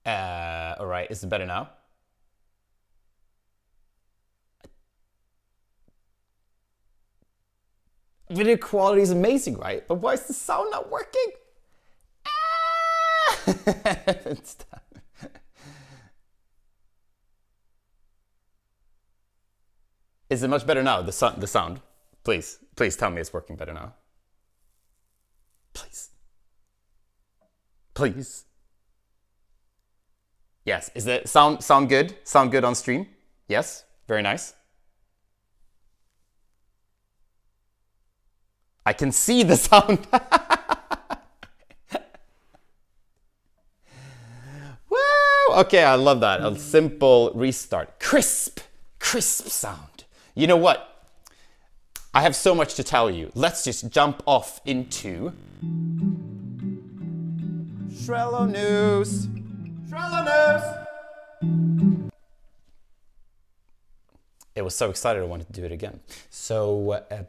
All right, is it better now? Video quality is amazing, right? But why is the sound not working? Ah! Is it much better now? The sound. Please tell me it's working better now. Please, please. Yes. Is the sound good? Sound good on stream? Yes. Very nice. I can see the sound. Wow. Okay, I love that. A simple restart. Crisp sound. You know what? I have so much to tell you. Let's just jump off into Schrello news. Schrello news. It was so excited I wanted to do it again. So I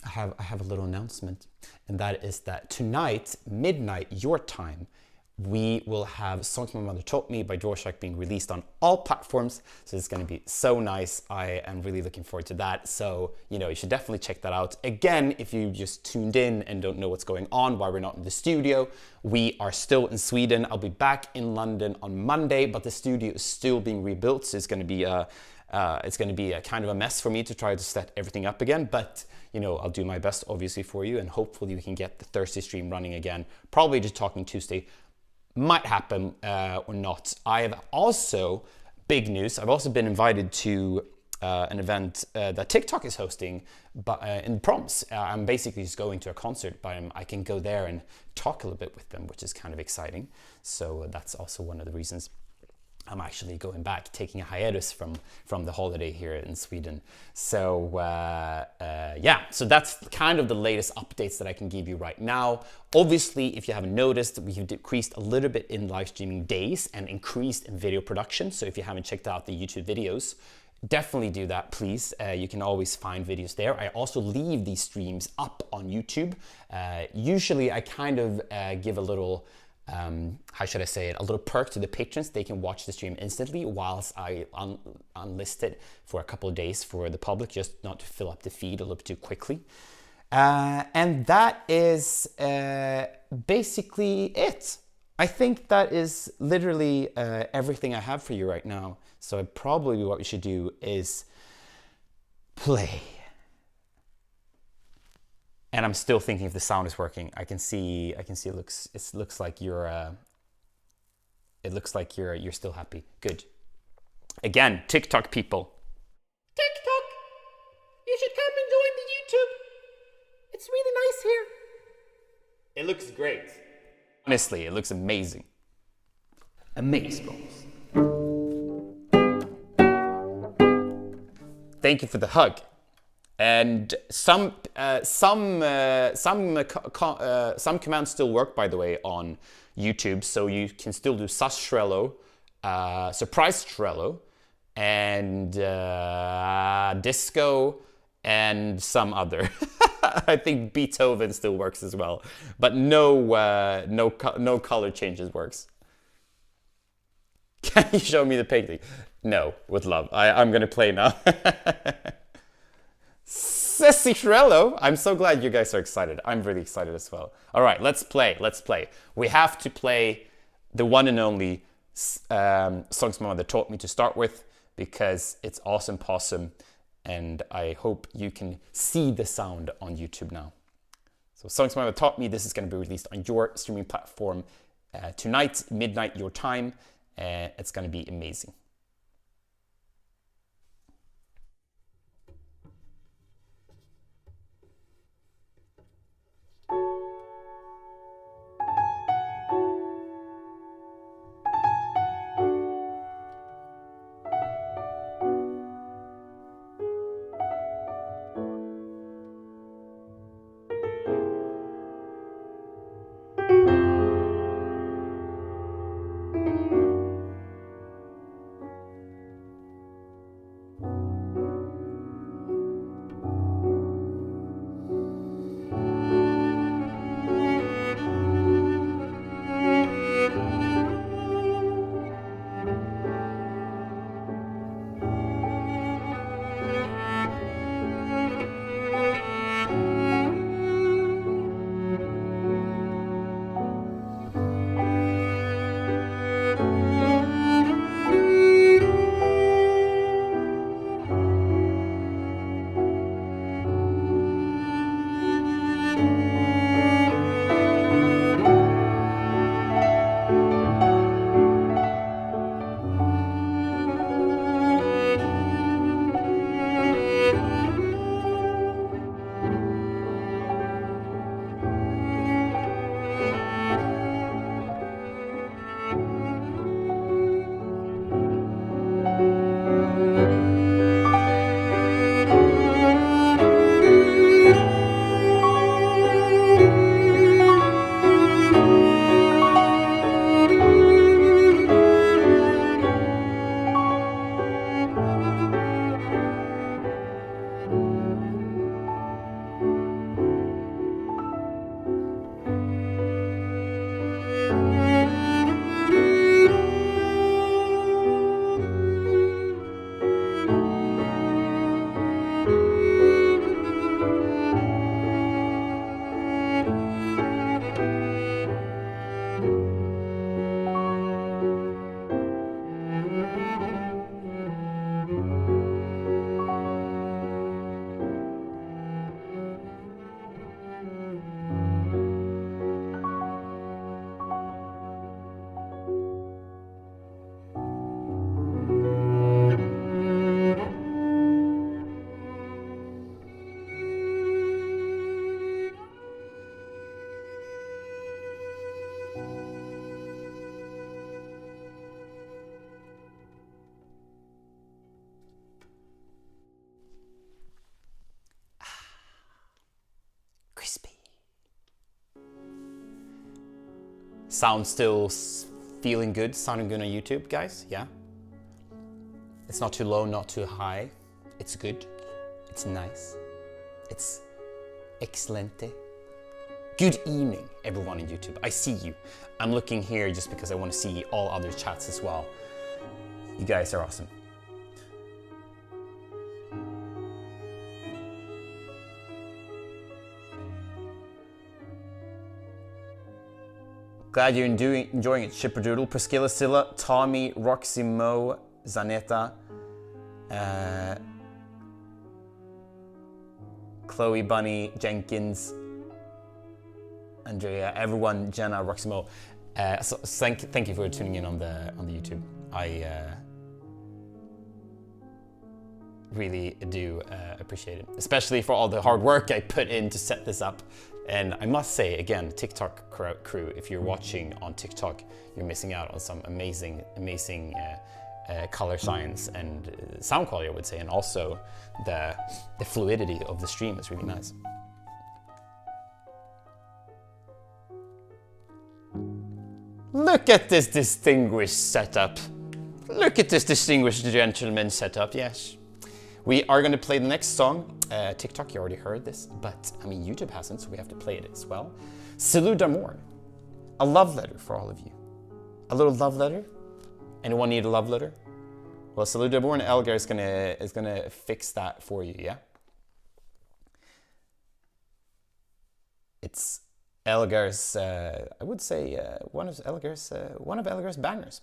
have a little announcement, and that is that tonight, midnight your time, we will have Songs My Mother Taught Me by Dvorak being released on all platforms. So it's going to be so nice. I am really looking forward to that. So, you should definitely check that out. Again, if you just tuned in and don't know what's going on, why we're not in the studio, we are still in Sweden. I'll be back in London on Monday, but the studio is still being rebuilt. So it's going to be a kind of a mess for me to try to set everything up again. But I'll do my best, obviously, for you, and hopefully we can get the Thursday stream running again. Probably just talking Tuesday. Might happen or not. I have also, big news, I've also been invited to an event that TikTok is hosting in Proms. I'm basically just going to a concert, but I can go there and talk a little bit with them, which is kind of exciting. So that's also one of the reasons I'm actually going back, taking a hiatus from the holiday here in Sweden. So yeah, so that's kind of the latest updates that I can give you right now. Obviously, if you haven't noticed, we've decreased a little bit in live streaming days and increased in video production. So if you haven't checked out the YouTube videos, definitely do that, please. You can always find videos there. I also leave these streams up on YouTube. Usually I kind of give a little how should I say it, a little perk to the patrons. They can watch the stream instantly whilst I unlist it for a couple of days for the public, just not to fill up the feed a little bit too quickly. And that is basically it. I think that is literally everything I have for you right now. So probably what we should do is play. And I'm still thinking if the sound is working. I can see it looks like you're you're still happy. Good. Again, TikTok people. TikTok, you should come and join the YouTube. It's really nice here. It looks great. Honestly, it looks amazing. Amazing. Thank you for the hug. And some commands still work, by the way, on YouTube. So you can still do sus Schrello, surprise Schrello, and disco, and some other. I think Beethoven still works as well, but no color changes works. Can you show me the painting? No, with love. I'm gonna play now. Sissy Schrello! I'm so glad you guys are excited. I'm really excited as well. All right, let's play. We have to play the one and only Songs My Mother Taught Me to start with, because it's awesome possum, and I hope you can see the sound on YouTube now. So Songs My Mother Taught Me, this is going to be released on your streaming platform tonight, midnight your time. It's going to be amazing. Sound still feeling good, sounding good on YouTube, guys? Yeah? It's not too low, not too high. It's good. It's nice. It's excelente. Good evening, everyone on YouTube. I see you. I'm looking here just because I want to see all other chats as well. You guys are awesome. Glad you're enjoying it, Chipperdoodle, Priscilla, Silla, Tommy, Roxy, Mo, Zanetta, Chloe, Bunny, Jenkins, Andrea, everyone, Jenna, Roxy, Mo. So thank you for tuning in on the YouTube. I really do appreciate it, especially for all the hard work I put in to set this up. And I must say, again, TikTok crew, if you're watching on TikTok, you're missing out on some amazing color science and sound quality, I would say, and also the fluidity of the stream is really nice. Look at this distinguished setup. Look at this distinguished gentleman setup, yes. We are going to play the next song. TikTok, you already heard this, but I mean, YouTube hasn't, so we have to play it as well. Cello d'amour, a love letter for all of you. A little love letter? Anyone need a love letter? Well, Cello d'amour and Elgar is gonna fix that for you, yeah? It's Elgar's, I would say, one of Elgar's bangers.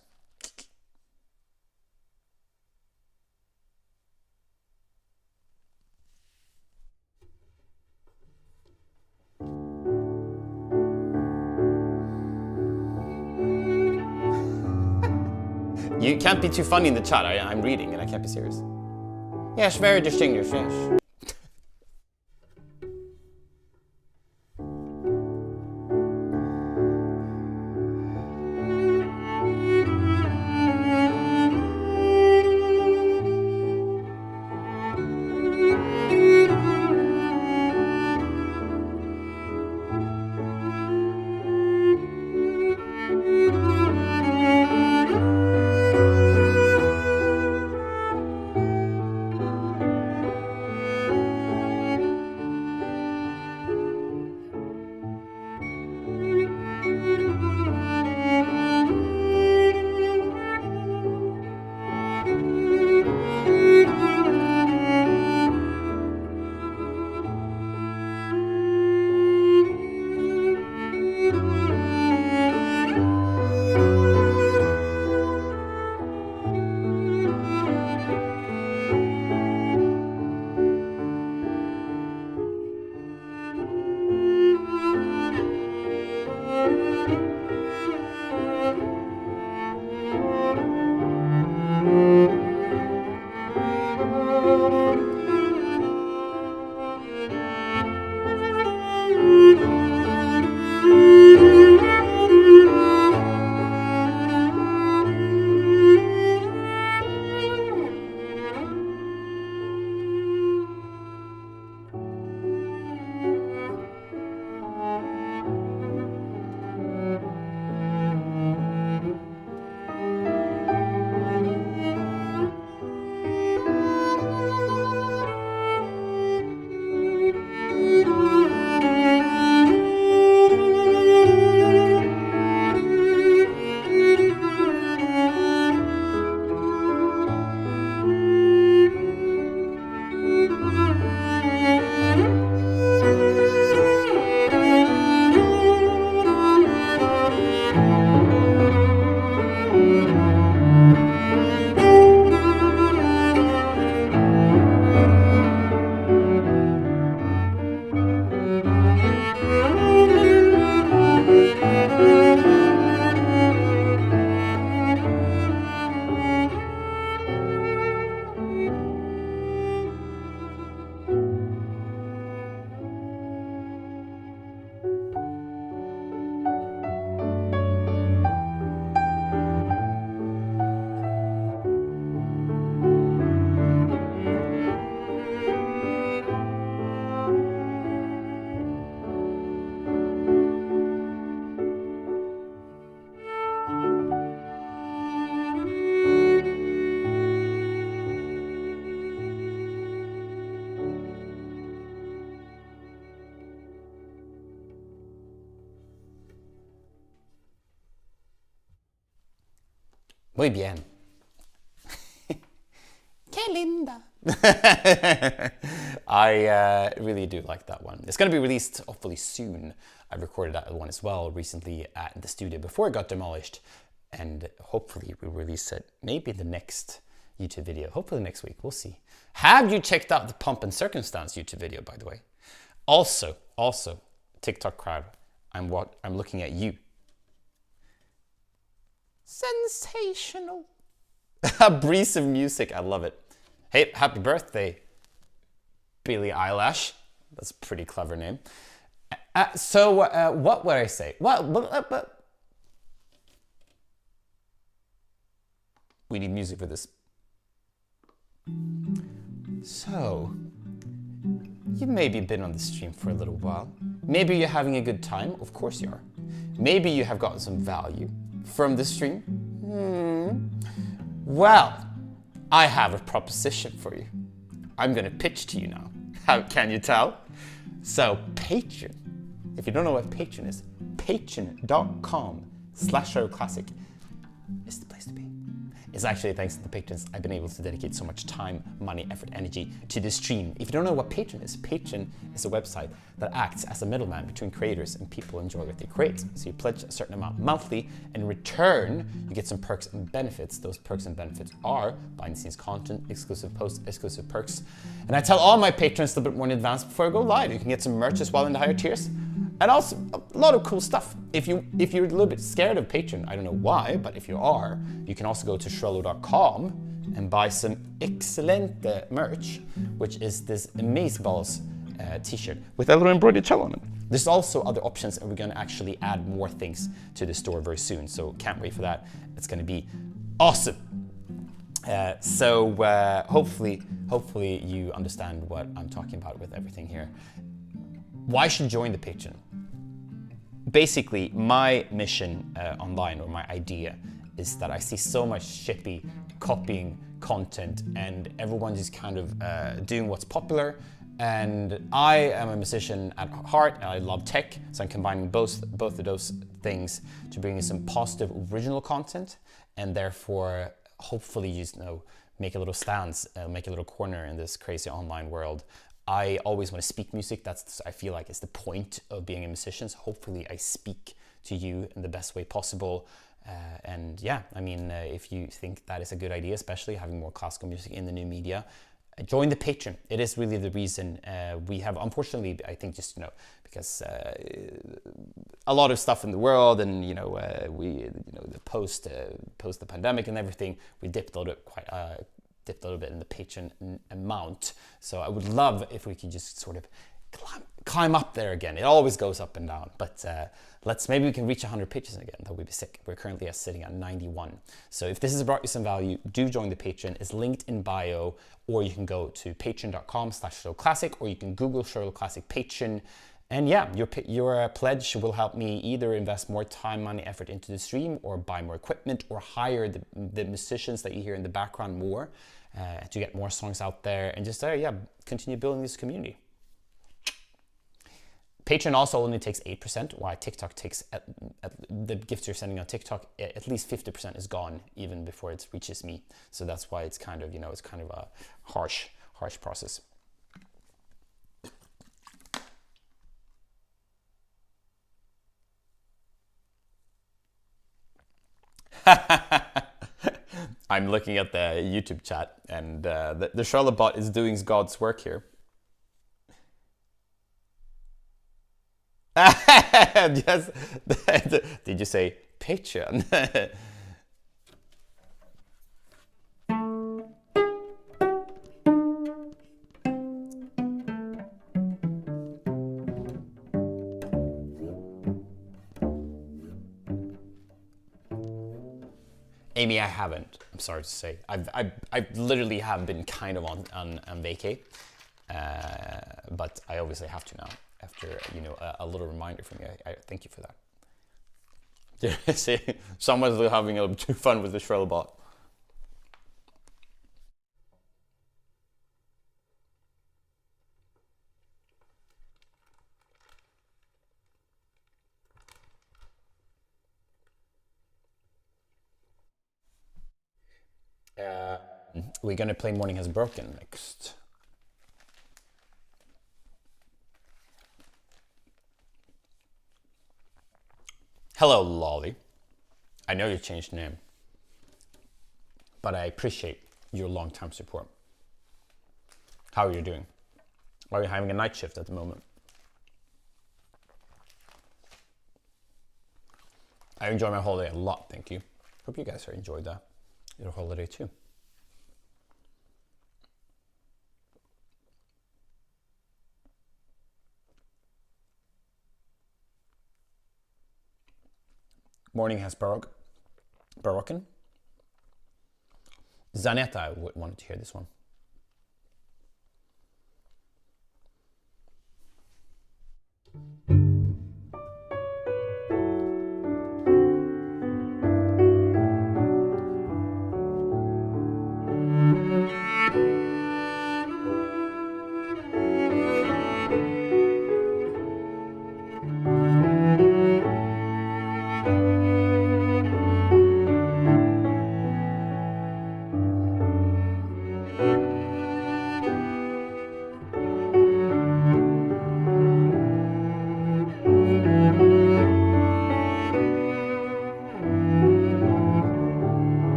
You can't be too funny in the chat. I'm reading and I can't be serious. Yes, very distinguished, yes. Muy bien. Que linda. I really do like that one. It's going to be released hopefully soon. I recorded that one as well recently at the studio before it got demolished, and hopefully we'll release it maybe the next YouTube video. Hopefully next week. We'll see. Have you checked out the Pomp and Circumstance YouTube video, by the way? Also, TikTok crowd, I'm looking at you. Sensational. A breeze of music. I love it. Hey, happy birthday, Billie Eilish. That's a pretty clever name. What would I say? We need music for this. So, you've maybe been on the stream for a little while. Maybe you're having a good time. Of course you are. Maybe you have gotten some value from the stream. Well, I have a proposition for you. I'm going to pitch to you now. How can you tell? So, Patron. If you don't know what Patron is, patron.com/SchrelloClassic is the place to be. It's actually thanks to the patrons I've been able to dedicate so much time, money, effort, energy to this stream. If you don't know what Patron is a website that acts as a middleman between creators and people who enjoy what they create. So you pledge a certain amount monthly, and in return, you get some perks and benefits. Those perks and benefits are behind-the-scenes content, exclusive posts, exclusive perks. And I tell all my patrons a little bit more in advance before I go live. You can get some merch as well in the higher tiers. And also a lot of cool stuff. If you're a little bit scared of Patreon, I don't know why, but if you are, you can also go to Schrello.com and buy some excellent merch, which is this Amazeballs t-shirt with a little embroidered cello on it. There's also other options, and we're going to actually add more things to the store very soon, so can't wait for that. It's going to be awesome. Hopefully you understand what I'm talking about with everything here. Why should you join the Patreon? Basically, my mission online, or my idea, is that I see so much shippy copying content, and everyone's just kind of doing what's popular. And I am a musician at heart, and I love tech, so I'm combining both of those things to bring you some positive original content, and therefore hopefully make a little stance, make a little corner in this crazy online world. I always want to speak music. I feel like it's the point of being a musician. So hopefully I speak to you in the best way possible. And yeah, I mean, if you think that is a good idea, especially having more classical music in the new media, join the Patreon. It is really the reason we have, unfortunately, I think just, because a lot of stuff in the world, and, the post the pandemic and everything, we dipped a little bit in the Patreon amount. So I would love if we could just sort of climb up there again. It always goes up and down, but maybe we can reach 100 patrons again. That would be sick. We're currently sitting at 91. So if this has brought you some value, do join the Patreon. It's linked in bio, or you can go to patreon.com/SchrelloClassic, or you can Google SchrelloClassic Patreon. And yeah, your pledge will help me either invest more time, money, effort into the stream, or buy more equipment, or hire the musicians that you hear in the background more, to get more songs out there, and just continue building this community. Patreon also only takes 8%, while TikTok takes the gifts you're sending on TikTok, at least 50% is gone even before it reaches me. So that's why it's kind of a harsh process. I'm looking at the YouTube chat, and the Schrello bot is doing God's work here. Yes. Did you say Patreon? Amy, I haven't. I'm sorry to say. I literally have been kind of on vacay, but I obviously have to now. After a little reminder from you, I thank you for that. See, someone's having a little too fun with the Schrello bot. We're gonna play Morning Has Broken next. Hello, Lolly. I know you changed the name, but I appreciate your long-time support. How are you doing? Are you having a night shift at the moment? I enjoy my holiday a lot, thank you. Hope you guys have enjoyed your holiday too. Morning Has Broken. Zanetta, I wanted to hear this one.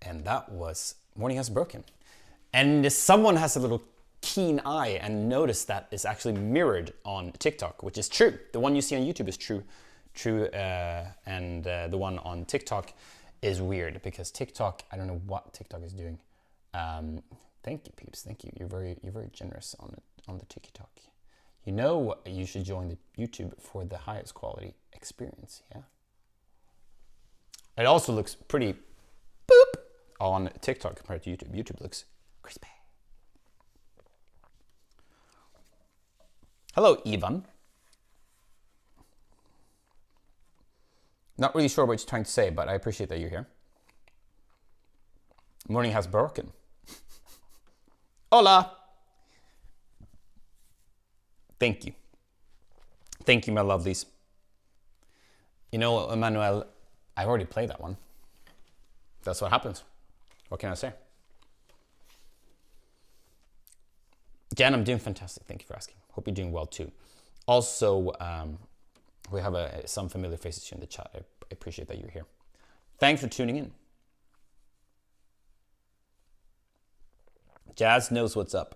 And that was Morning Has Broken. And someone has a little keen eye and noticed that it's actually mirrored on TikTok, which is true. The one you see on YouTube is true, and the one on TikTok is weird because TikTok, I don't know what TikTok is doing. Thank you, peeps. Thank you. You're very generous on the TikTok. You know, you should join the YouTube for the highest quality experience. Yeah. It also looks pretty boop on TikTok compared to YouTube. YouTube looks crispy. Hello, Ivan. Not really sure what you're trying to say, but I appreciate that you're here. Morning Has Broken. Hola. Thank you. Thank you, my lovelies. You know, Emmanuel, I've already played that one. That's what happens. What can I say? Jan, I'm doing fantastic. Thank you for asking. Hope you're doing well too. Also, we have some familiar faces here in the chat. I appreciate that you're here. Thanks for tuning in. Jazz knows what's up.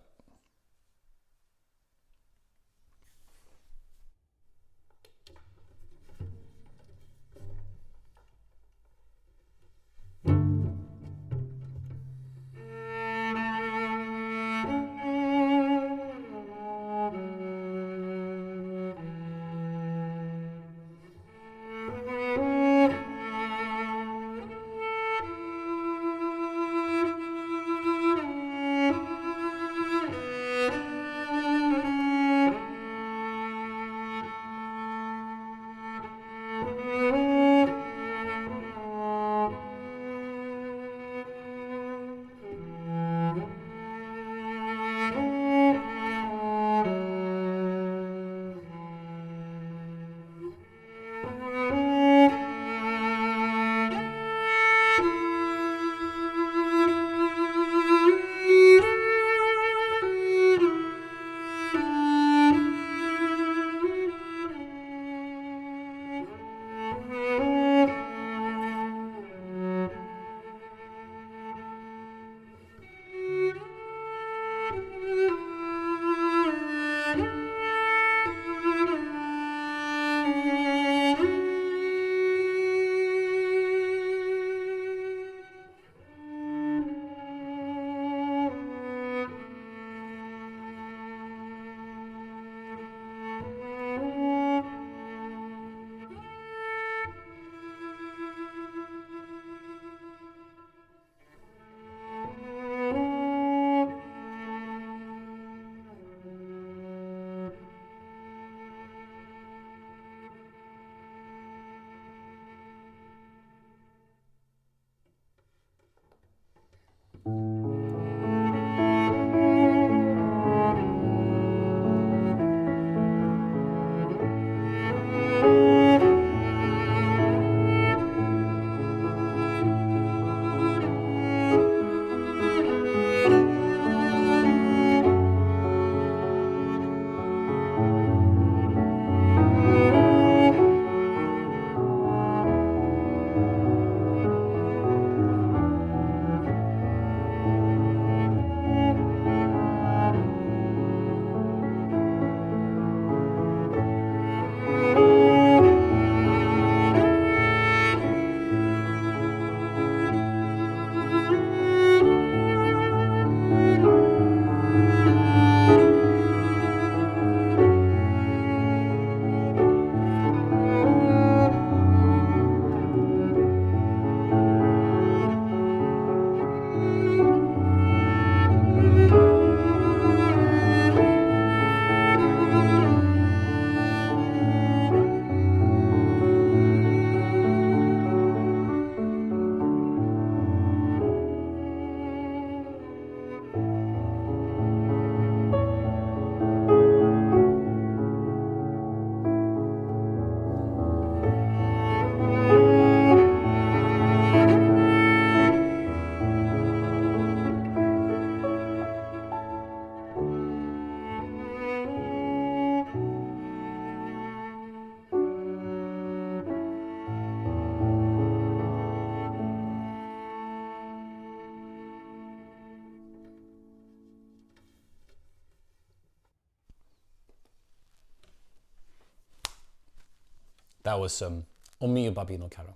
That was O mio babbino caro.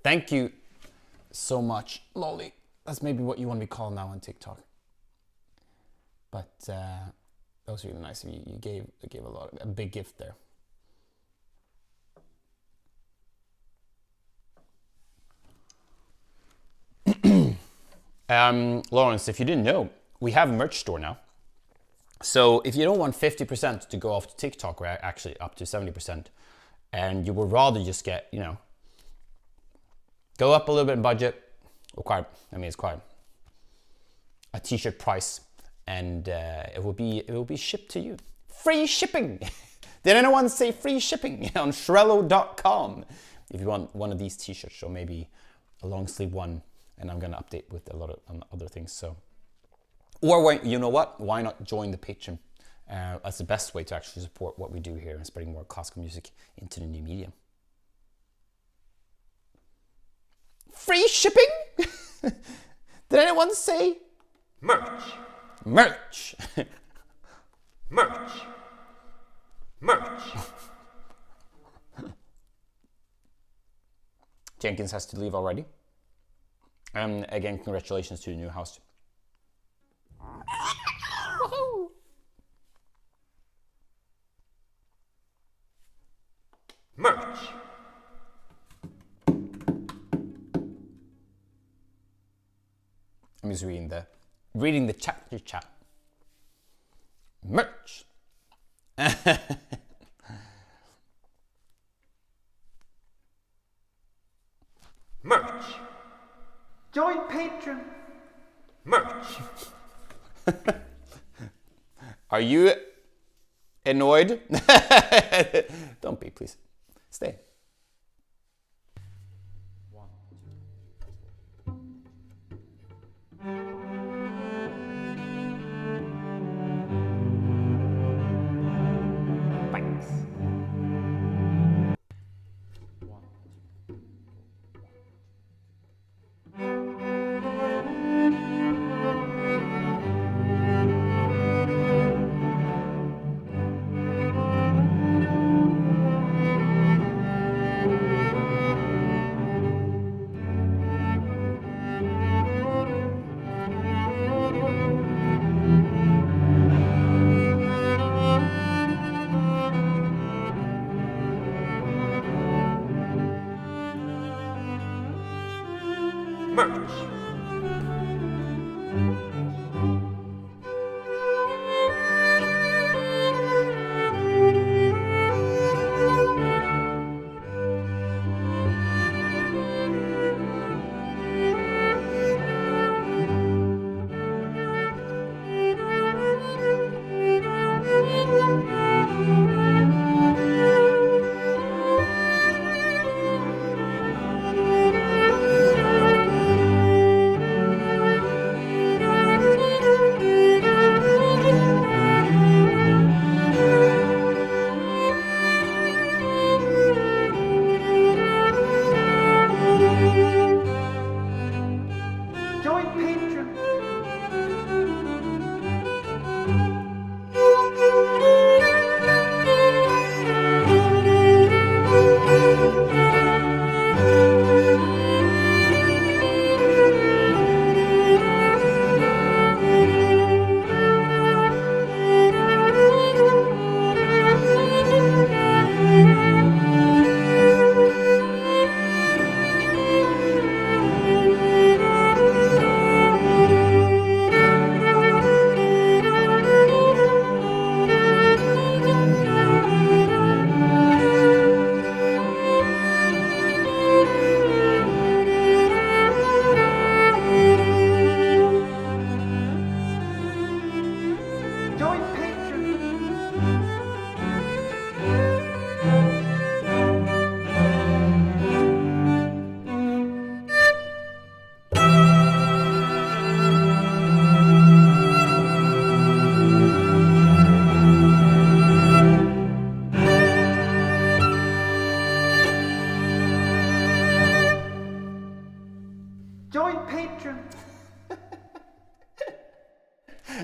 Thank you so much, Lolly. That's maybe what you want to be called now on TikTok. But that was really nice of you. You gave a big gift there. Lawrence, if you didn't know, we have a merch store now. So if you don't want 50% to go off to TikTok, or actually up to 70%, and you would rather just get, you know, go up a little bit in budget, or quite, I mean, it's quite a t-shirt price, and it will be shipped to you. Free shipping! Did anyone say free shipping on Schrello.com? If you want one of these t-shirts, or maybe a long sleeve one, and I'm gonna update with a lot of other things. So, or you know what? Why not join the Patron? That's the best way to actually support what we do here and spreading more classical music into the new medium. Free shipping? Did anyone say merch? Merch. Merch. Merch. Jenkins has to leave already. And again, congratulations to the new house. Merch. I'm just reading the chapter chat. Merch. Merch. Join Patron. Merch. Are you annoyed? Don't be, please. Stay. Thanks.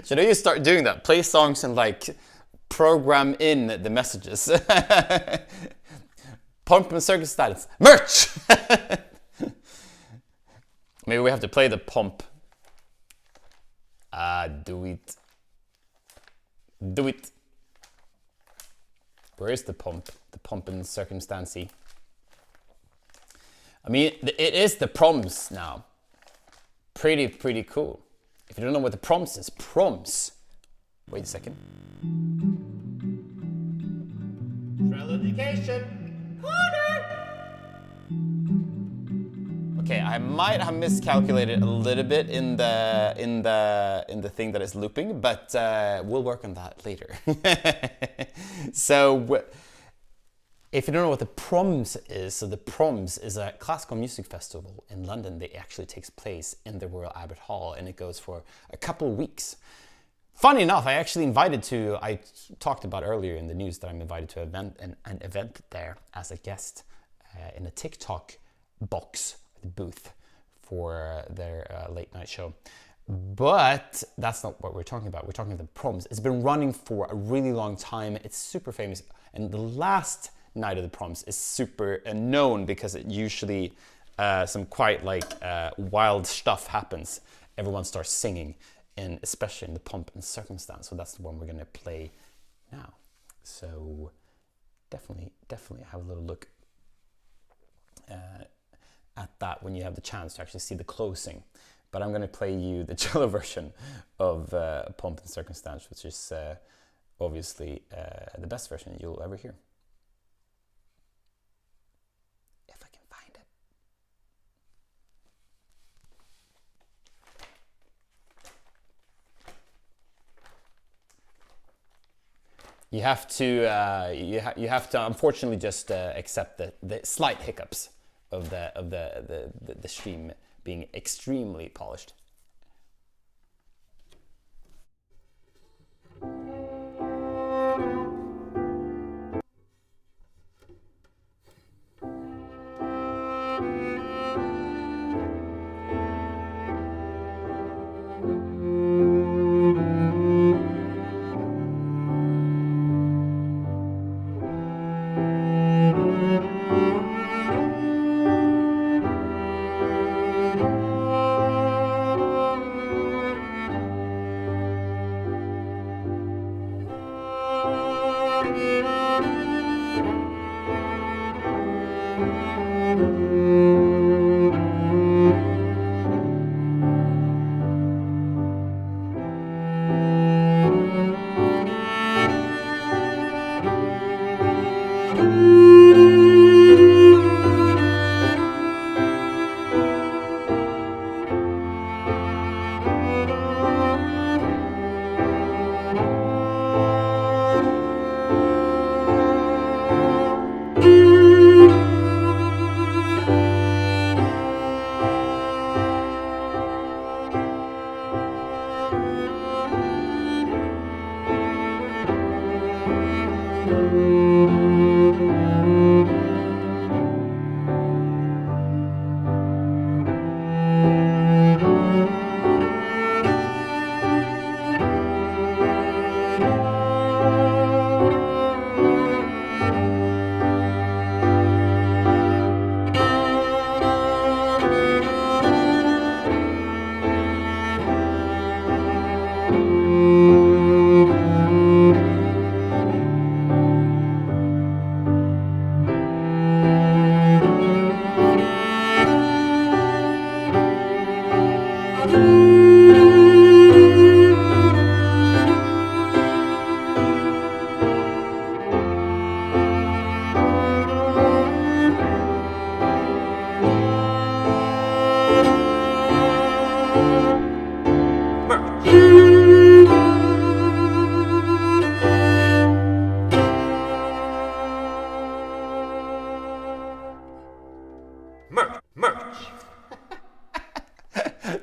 Should I just start doing that? Play songs and like program in the messages. Pomp and circumstance. Merch! Maybe we have to play the pomp. Do it. Do it. Where is the pomp? The pomp and circumstance. I mean, it is the proms now. Pretty cool. If you don't know what the proms is, proms. Wait a second. Schrello education. Okay, I might have miscalculated a little bit in the thing that is looping, but we'll work on that later. So, if you don't know what the Proms is, so the Proms is a classical music festival in London that actually takes place in the Royal Albert Hall, and it goes for a couple of weeks. Funny enough, I talked about earlier in the news that I'm invited to an event there as a guest in a TikTok box, the booth for their late night show. But that's not what we're talking about. We're talking about the Proms. It's been running for a really long time. It's super famous. And the last night of the Proms is super known because it usually some quite wild stuff happens. Everyone starts singing, and especially in the Pomp and Circumstance. So that's the one we're going to play now. So definitely have a little look at that when you have the chance to actually see the closing. But I'm going to play you the cello version of Pomp and Circumstance, which is obviously the best version you'll ever hear. If I can find it. You have to unfortunately just accept the slight hiccups of the stream being extremely polished.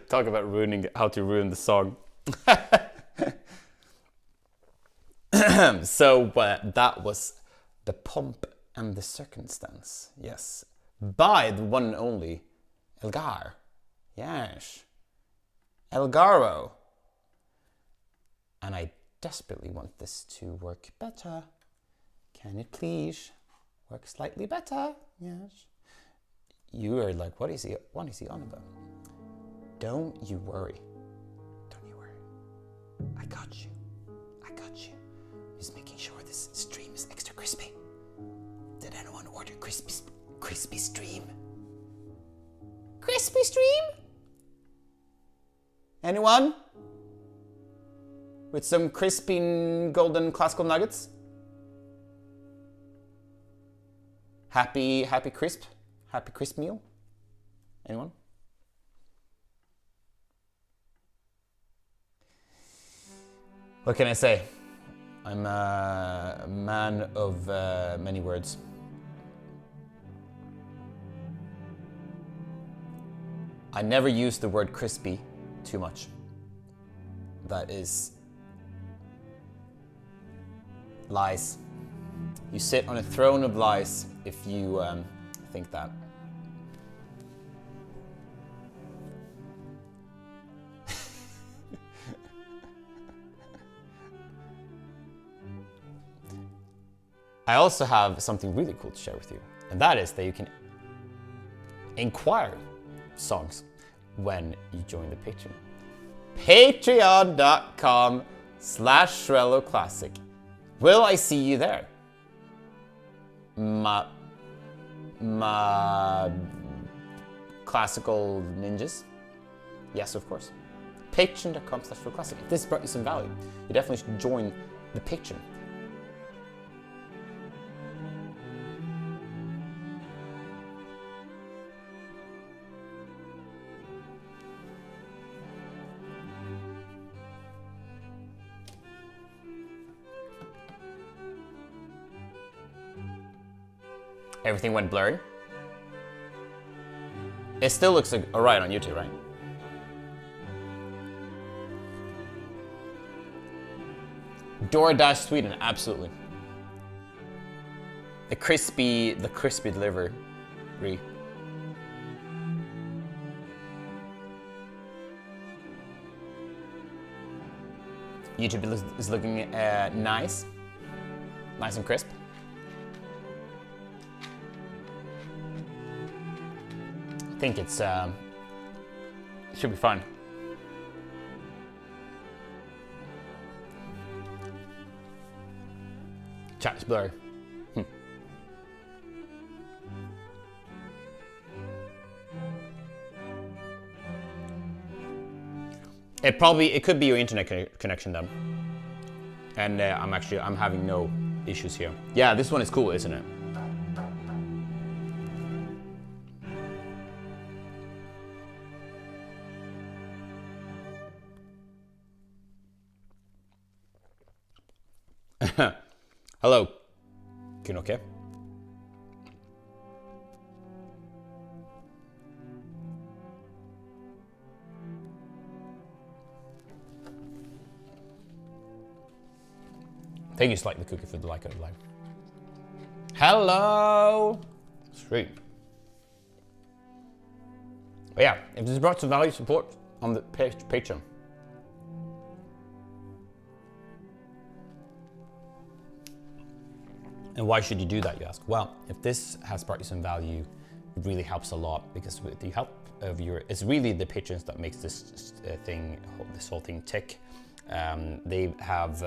Talk about how to ruin the song. So that was the Pomp and the Circumstance, yes, by the one and only Elgar. Yes, Elgaro. And I desperately want this to work better. Can it please? work slightly better. Yes. You are like, what is he on about? Don't you worry. Don't you worry. I got you. I got you. Just making sure this stream is extra crispy. Did anyone order crispy stream? Crispy stream? Anyone? With some crispy golden classical nuggets? Happy crisp meal? Anyone? What can I say? I'm a man of many words. I never use the word crispy too much. That is lies. You sit on a throne of lies if you think that. I also have something really cool to share with you, and that is that you can inquire songs when you join the Patreon. Patreon.com/Schrello Classic. Will I see you there? My classical ninjas? Yes, of course. Patreon.com/Schrello Classic. If this brought you some value, you definitely should join the Patreon. Everything went blurry. It still looks like alright on YouTube, right? DoorDash Sweden, absolutely. The crispy delivery. YouTube is looking nice and crisp. I think it should be fun. Chat is blurry. It could be your internet connection then. And I'm having no issues here. Yeah, this one is cool, isn't it? Hello. Can okay? Thank you, Like the Cookie, for the like of the live. Hello! Sweet. But yeah, if this brought some value, support on the Patreon. And why should you do that, you ask? Well, if this has brought you some value, it really helps a lot, because with the help of it's really the patrons that makes this whole thing tick. They have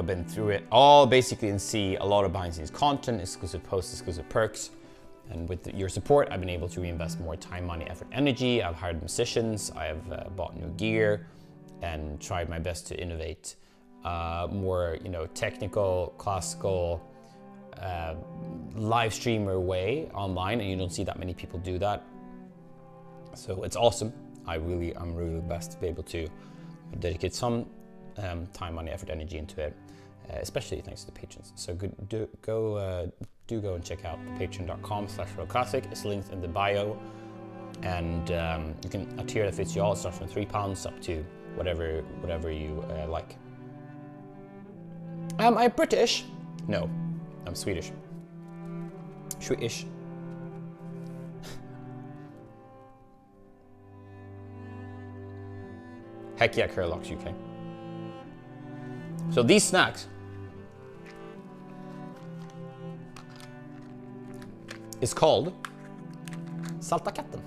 been through it all basically and see a lot of behind the scenes content, exclusive posts, exclusive perks. And with your support, I've been able to reinvest more time, money, effort, energy. I've hired musicians, I've bought new gear, and tried my best to innovate more, technical, classical, live streamer way online, and you don't see that many people do that. So it's awesome. I'm really blessed to be able to dedicate some time, money, effort, energy into it, especially thanks to the patrons. So do go and check out patreon.com/RealClassic. It's linked in the bio, and you can a tier that fits you all. It starts from £3 up to whatever you like. Am I British? No, I'm Swedish. Swedish. Heck yeah, Curlocks UK. So these snacks is called Salta katten.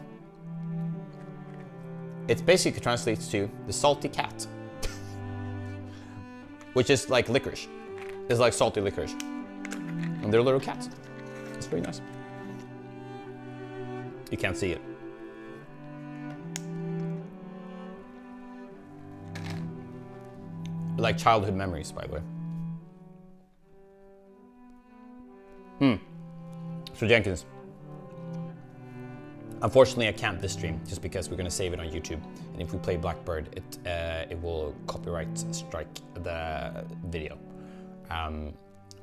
It basically translates to the salty cat, which is like licorice. It's like salty licorice. And they're little cats. It's very nice. You can't see it. Like childhood memories, by the way. So Jenkins, unfortunately I can't this stream just because we're gonna save it on YouTube, and if we play Blackbird, it will copyright strike the video.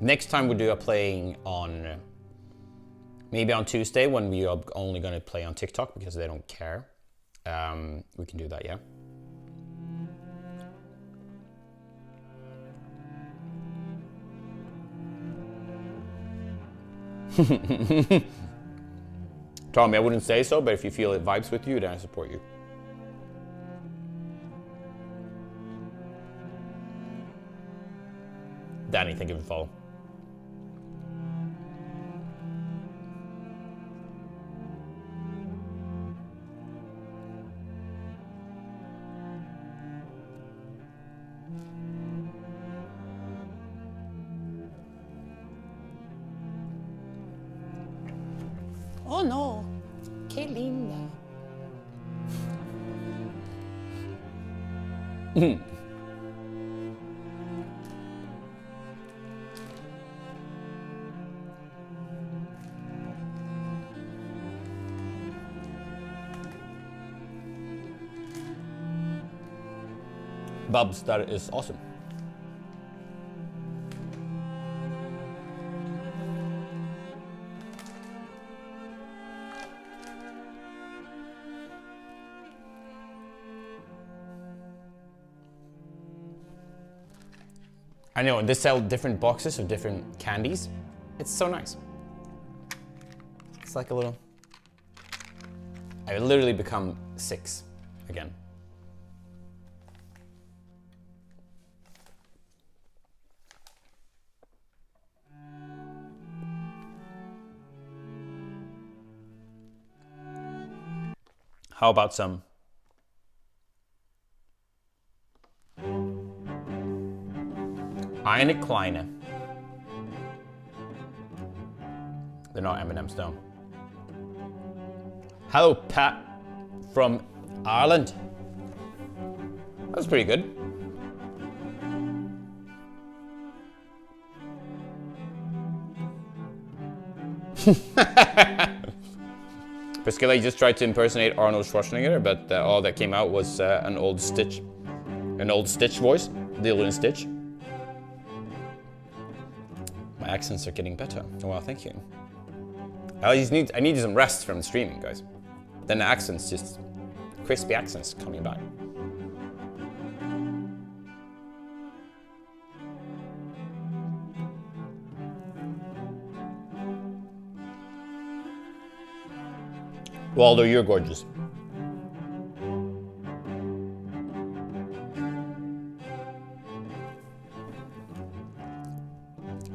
Next time we'll do a playing on maybe on Tuesday, when we are only gonna play on TikTok because they don't care. We can do that, yeah. Tommy, I wouldn't say so, but if you feel it vibes with you, then I support you. Danny, thank you for follow. Oh no, que linda. Bubs, that is awesome. I know, and they sell different boxes of different candies. It's so nice. It's like a little... I literally become 6 again. How about some Eine Kleine? They're not M&M's though. Hello, Pat from Ireland. That was pretty good. Priscilla, you just tried to impersonate Arnold Schwarzenegger, but all that came out was an old Stitch voice, Lilo and Stitch. My accents are getting better. Oh, well, thank you. I need some rest from streaming, guys. Then the accents, just crispy accents coming back. Waldo, you're gorgeous.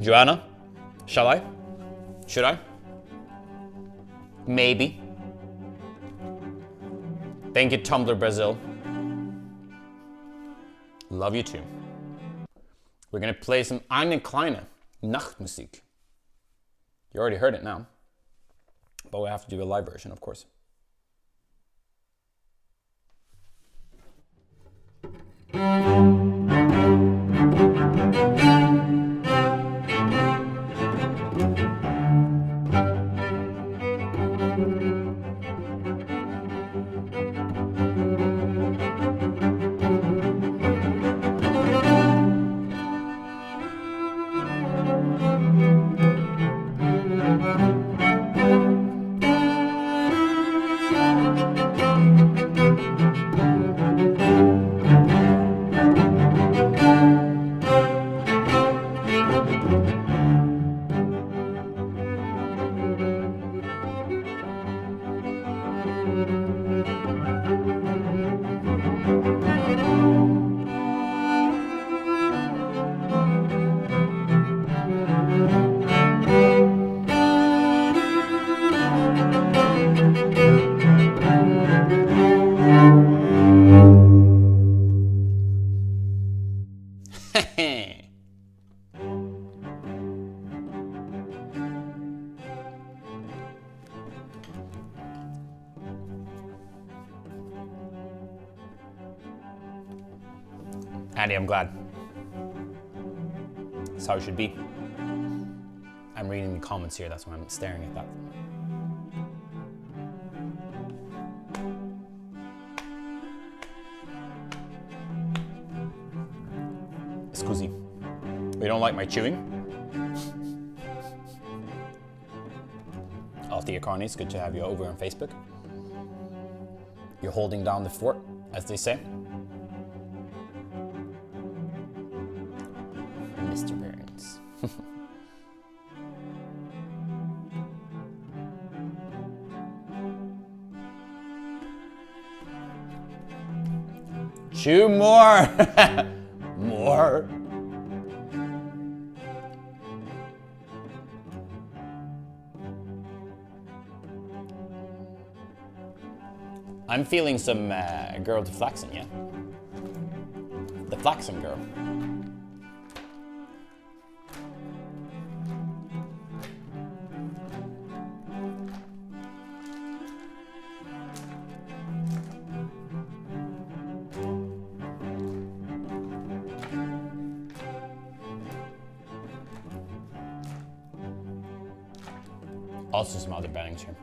Joanna, shall I? Should I? Maybe. Thank you, Tumblr Brazil. Love you too. We're gonna play some Eine Kleine Nachtmusik. You already heard it now, but we have to do a live version, of course. Andy, I'm glad. That's how it should be. I'm reading the comments here, that's why I'm staring at that. Scusi. You don't like my chewing? Althea Carney, it's good to have you over on Facebook. You're holding down the fort, as they say. Mr. Burns. Chew more! More! I'm feeling some girl to flaxen, yeah? The flaxen girl. Also some other bannings here.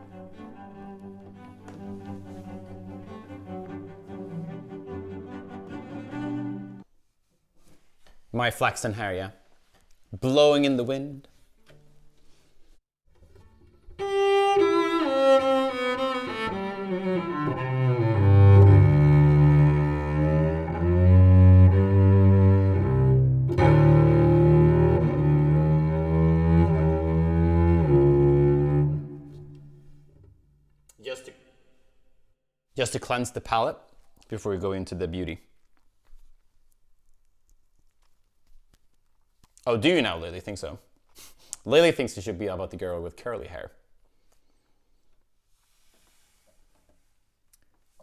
My flaxen hair, yeah. Blowing in the wind. Just to cleanse the palate before we go into the beauty. Oh, do you now, Lily? Think so? Lily thinks it should be about the girl with curly hair.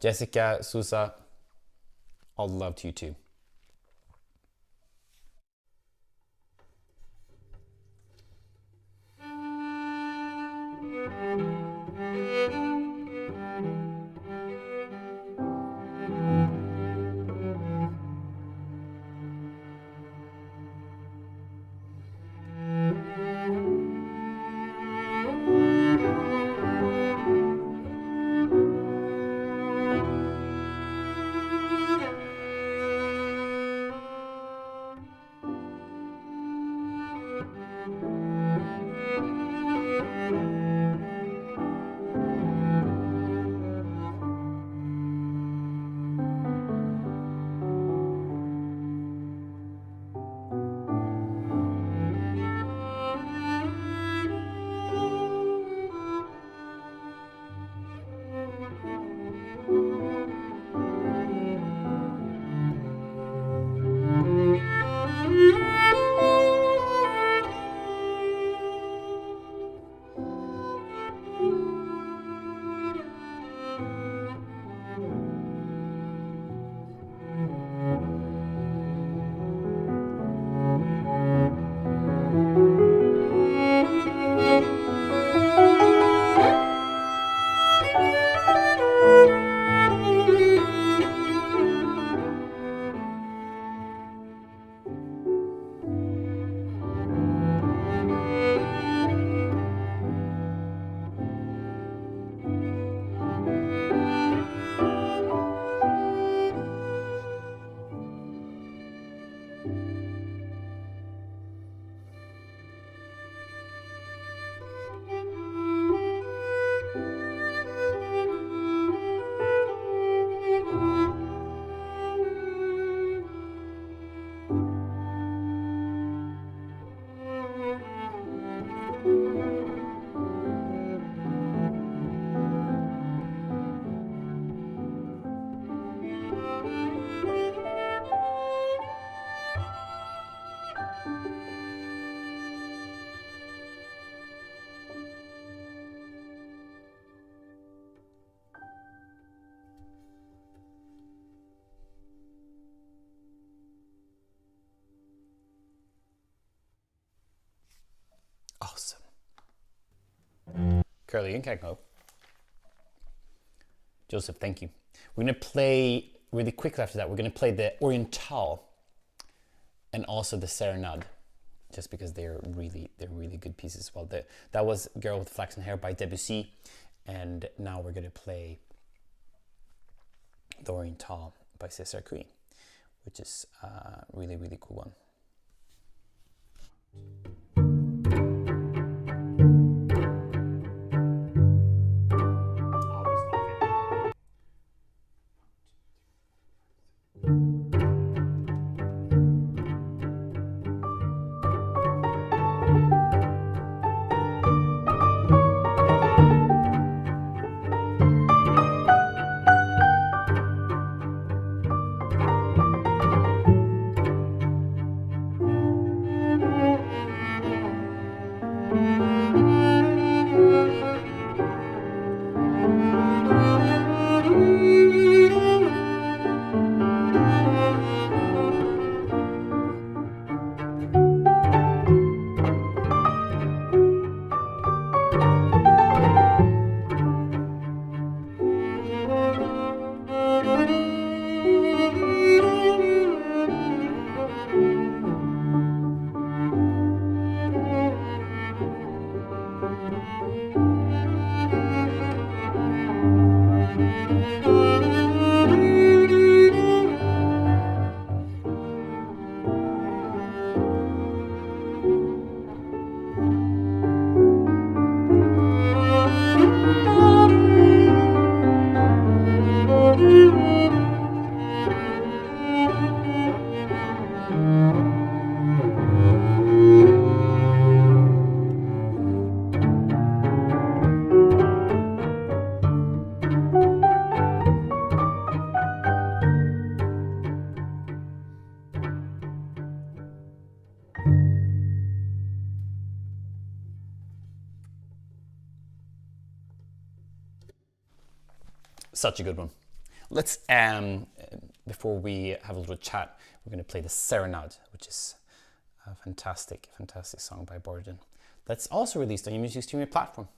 Jessica, Susa, all the love to you too. Awesome. Curly and Kegno. Joseph, thank you. We're going to play really quickly after that. We're going to play the Oriental and also the Serenade, just because they're really good pieces as well. That was Girl with Flaxen Hair by Debussy, and now we're gonna play The Oriental by César Cui, which is a really cool one. Such a good one. Let's, before we have a little chat, we're going to play the Serenade, which is a fantastic song by Borden. That's also released on your music streaming platform.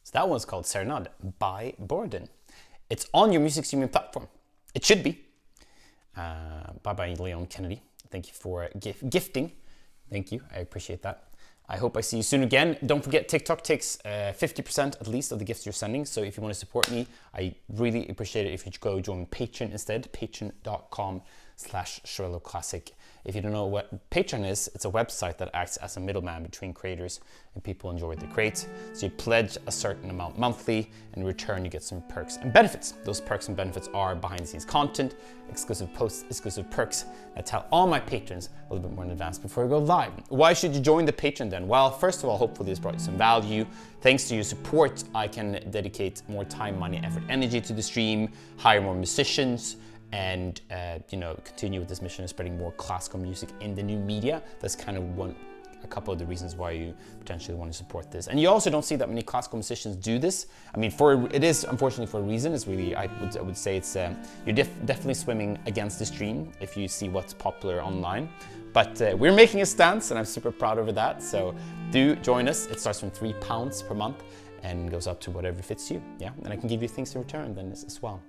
So that one's called Serenade by Borden. It's on your music streaming platform. It should be. Bye-bye, Leon Kennedy. Thank you for gifting. Thank you. I appreciate that. I hope I see you soon again. Don't forget, TikTok takes 50% at least of the gifts you're sending. So if you want to support me, I really appreciate it if you go join Patreon instead. Patreon.com/Schrello Classic. If you don't know what Patreon is, it's a website that acts as a middleman between creators and people enjoy what they create. So you pledge a certain amount monthly, and in return you get some perks and benefits. Those perks and benefits are behind the scenes content, exclusive posts, exclusive perks. I tell all my patrons a little bit more in advance before we go live. Why should you join the Patreon then? Well, first of all, hopefully this brought you some value. Thanks to your support, I can dedicate more time, money, effort, energy to the stream, hire more musicians, and continue with this mission of spreading more classical music in the new media. That's kind of a couple of the reasons why you potentially want to support this. And you also don't see that many classical musicians do this. I mean, it is unfortunately for a reason. It's really, I would say it's, you're definitely swimming against the stream if you see what's popular online. But we're making a stance and I'm super proud over that. So do join us. It starts from £3 per month and goes up to whatever fits you. Yeah, and I can give you things in return then as well.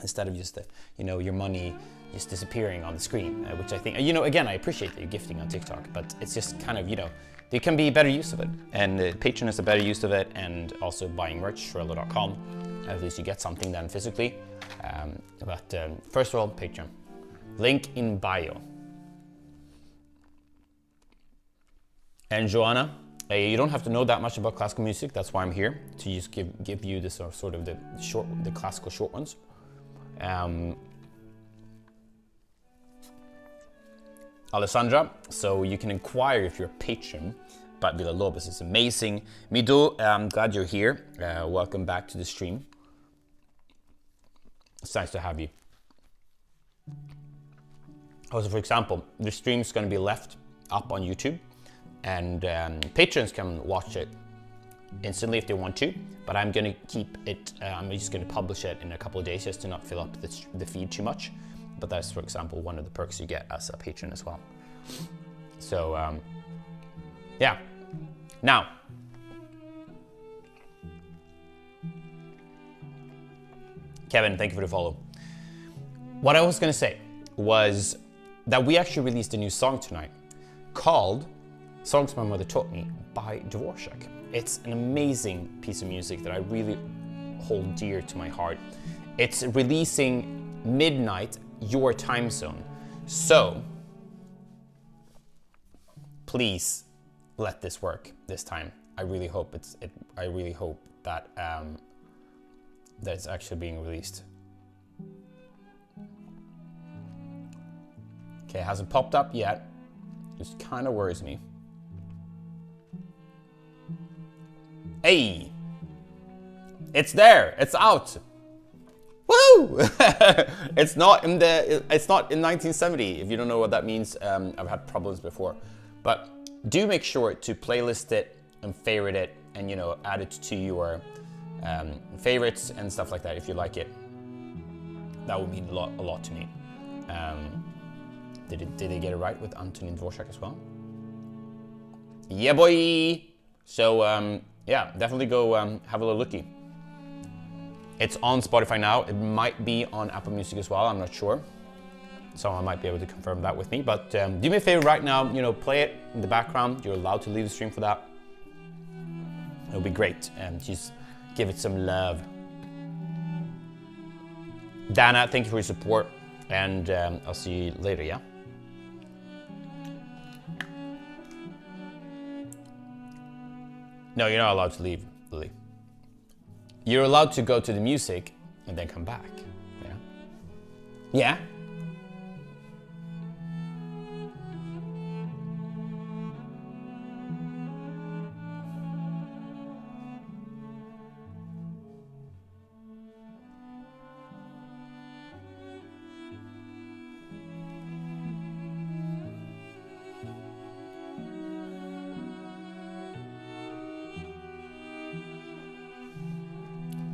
Instead of just, your money just disappearing on the screen, which I think, again, I appreciate that you're gifting on TikTok, but it's just kind of, there can be better use of it. And Patreon is a better use of it, and also buying merch, Schrello.com. At least you get something then physically. But first of all, Patreon. Link in bio. And Joanna, you don't have to know that much about classical music. That's why I'm here, to just give you the sort of the classical short ones. Alessandra, so you can inquire if you're a patron about Villa Lobos. It's amazing. Mido, I'm glad you're here. Welcome back to the stream. It's nice to have you. Also, for example, the stream's going to be left up on YouTube, and patrons can watch it instantly if they want to, but I'm going to keep it, I'm just going to publish it in a couple of days just to not fill up the feed too much. But that's, for example, one of the perks you get as a patron as well. So, yeah. Now, Kevin, thank you for the follow. What I was going to say was that we actually released a new song tonight called Songs My Mother Taught Me by Dvorak. It's an amazing piece of music that I really hold dear to my heart. It's releasing midnight your time zone. So please let this work this time. I really hope I really hope that that it's actually being released. Okay, it hasn't popped up yet. Just kind of worries me. Hey, it's there. It's out. Woo! It's not in 1970. If you don't know what that means, I've had problems before. But do make sure to playlist it and favorite it, and add it to your favorites and stuff like that if you like it. That would mean a lot to me. Did they get it right with Antonin Dvorak as well? Yeah, boy. So yeah, definitely go have a little looky. It's on Spotify now. It might be on Apple Music as well. I'm not sure. Someone might be able to confirm that with me. But do me a favor right now. Play it in the background. You're allowed to leave the stream for that. It'll be great. And just give it some love. Dana, thank you for your support. And I'll see you later, yeah? No, you're not allowed to leave, Lily. You're allowed to go to the music and then come back. Yeah? Yeah?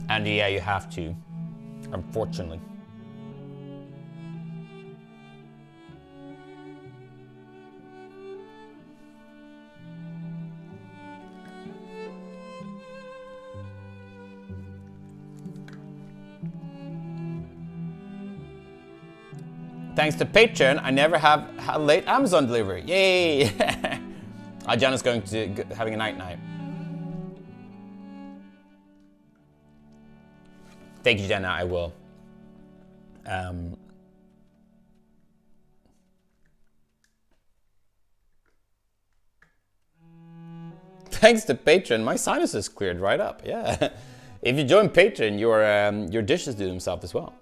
And yeah, you have to, unfortunately. Thanks to Patreon, I never have had late Amazon delivery. Yay! Jenna's going to having a night. Thank you, Jenna, I will. Thanks to Patreon, my sinuses cleared right up, yeah. If you join Patreon, your dishes do themselves as well.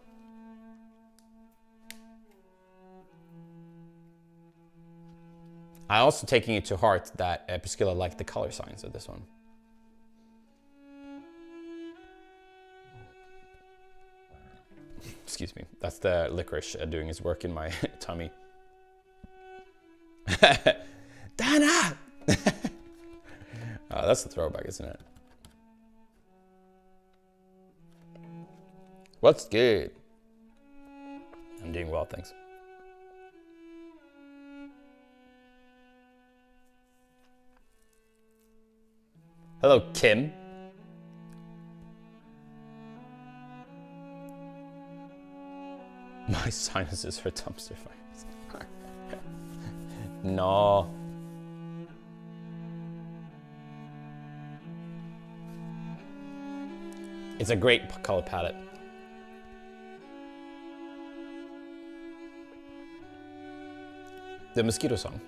I also taking it to heart that Priscilla liked the color signs of this one. Excuse me, that's the licorice doing his work in my tummy. Dana! that's a throwback, isn't it? What's good? I'm doing well, thanks. Hello, Kim. My sinuses are dumpster fires. No. It's a great color palette. The mosquito song.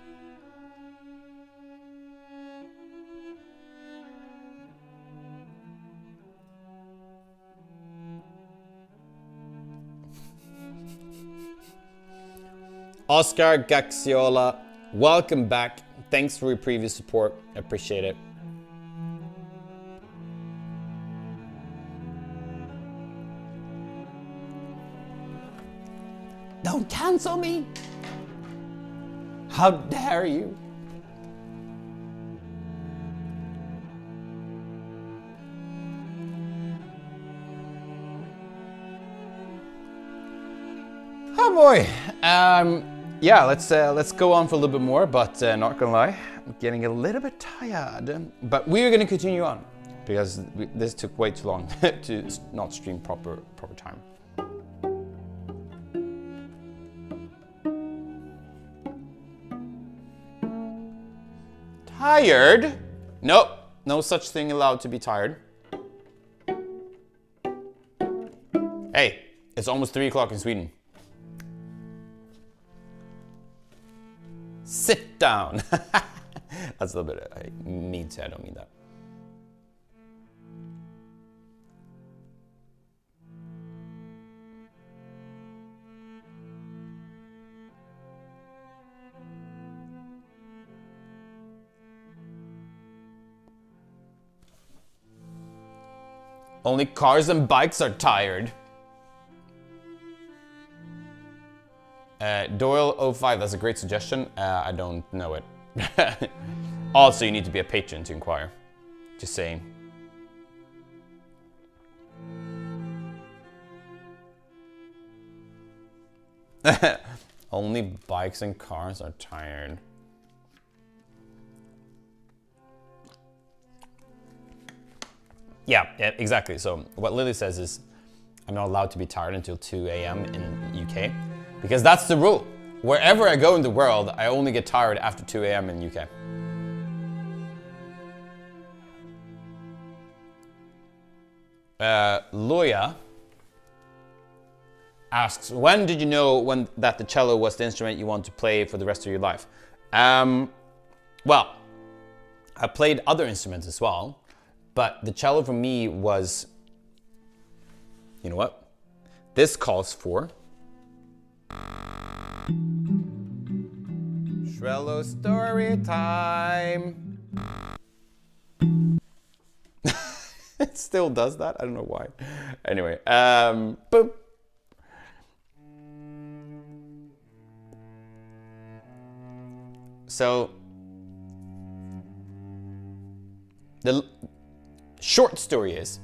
Oscar Gaxiola, welcome back. Thanks for your previous support. I appreciate it. Don't cancel me! How dare you? Oh boy. Yeah, let's go on for a little bit more, but not gonna lie, I'm getting a little bit tired. But we're gonna continue on because this took way too long to not stream proper time. Tired? Nope, no such thing allowed to be tired. Hey, it's almost 3 o'clock in Sweden. Sit down. That's a little bit mean to, I don't mean that. Only cars and bikes are tired. Doyle 05, that's a great suggestion. I don't know it. Also, you need to be a patron to inquire. Just saying. Only bikes and cars are tired. Yeah, exactly. So what Lily says is, I'm not allowed to be tired until 2 a.m. in UK. Because that's the rule. Wherever I go in the world, I only get tired after 2 a.m. in UK. Loya asks, when did you know that the cello was the instrument you want to play for the rest of your life? Well, I played other instruments as well, but the cello for me was, you know what? This calls for Schrello story time. It still does that. I don't know why. Anyway, boop. So the short story is,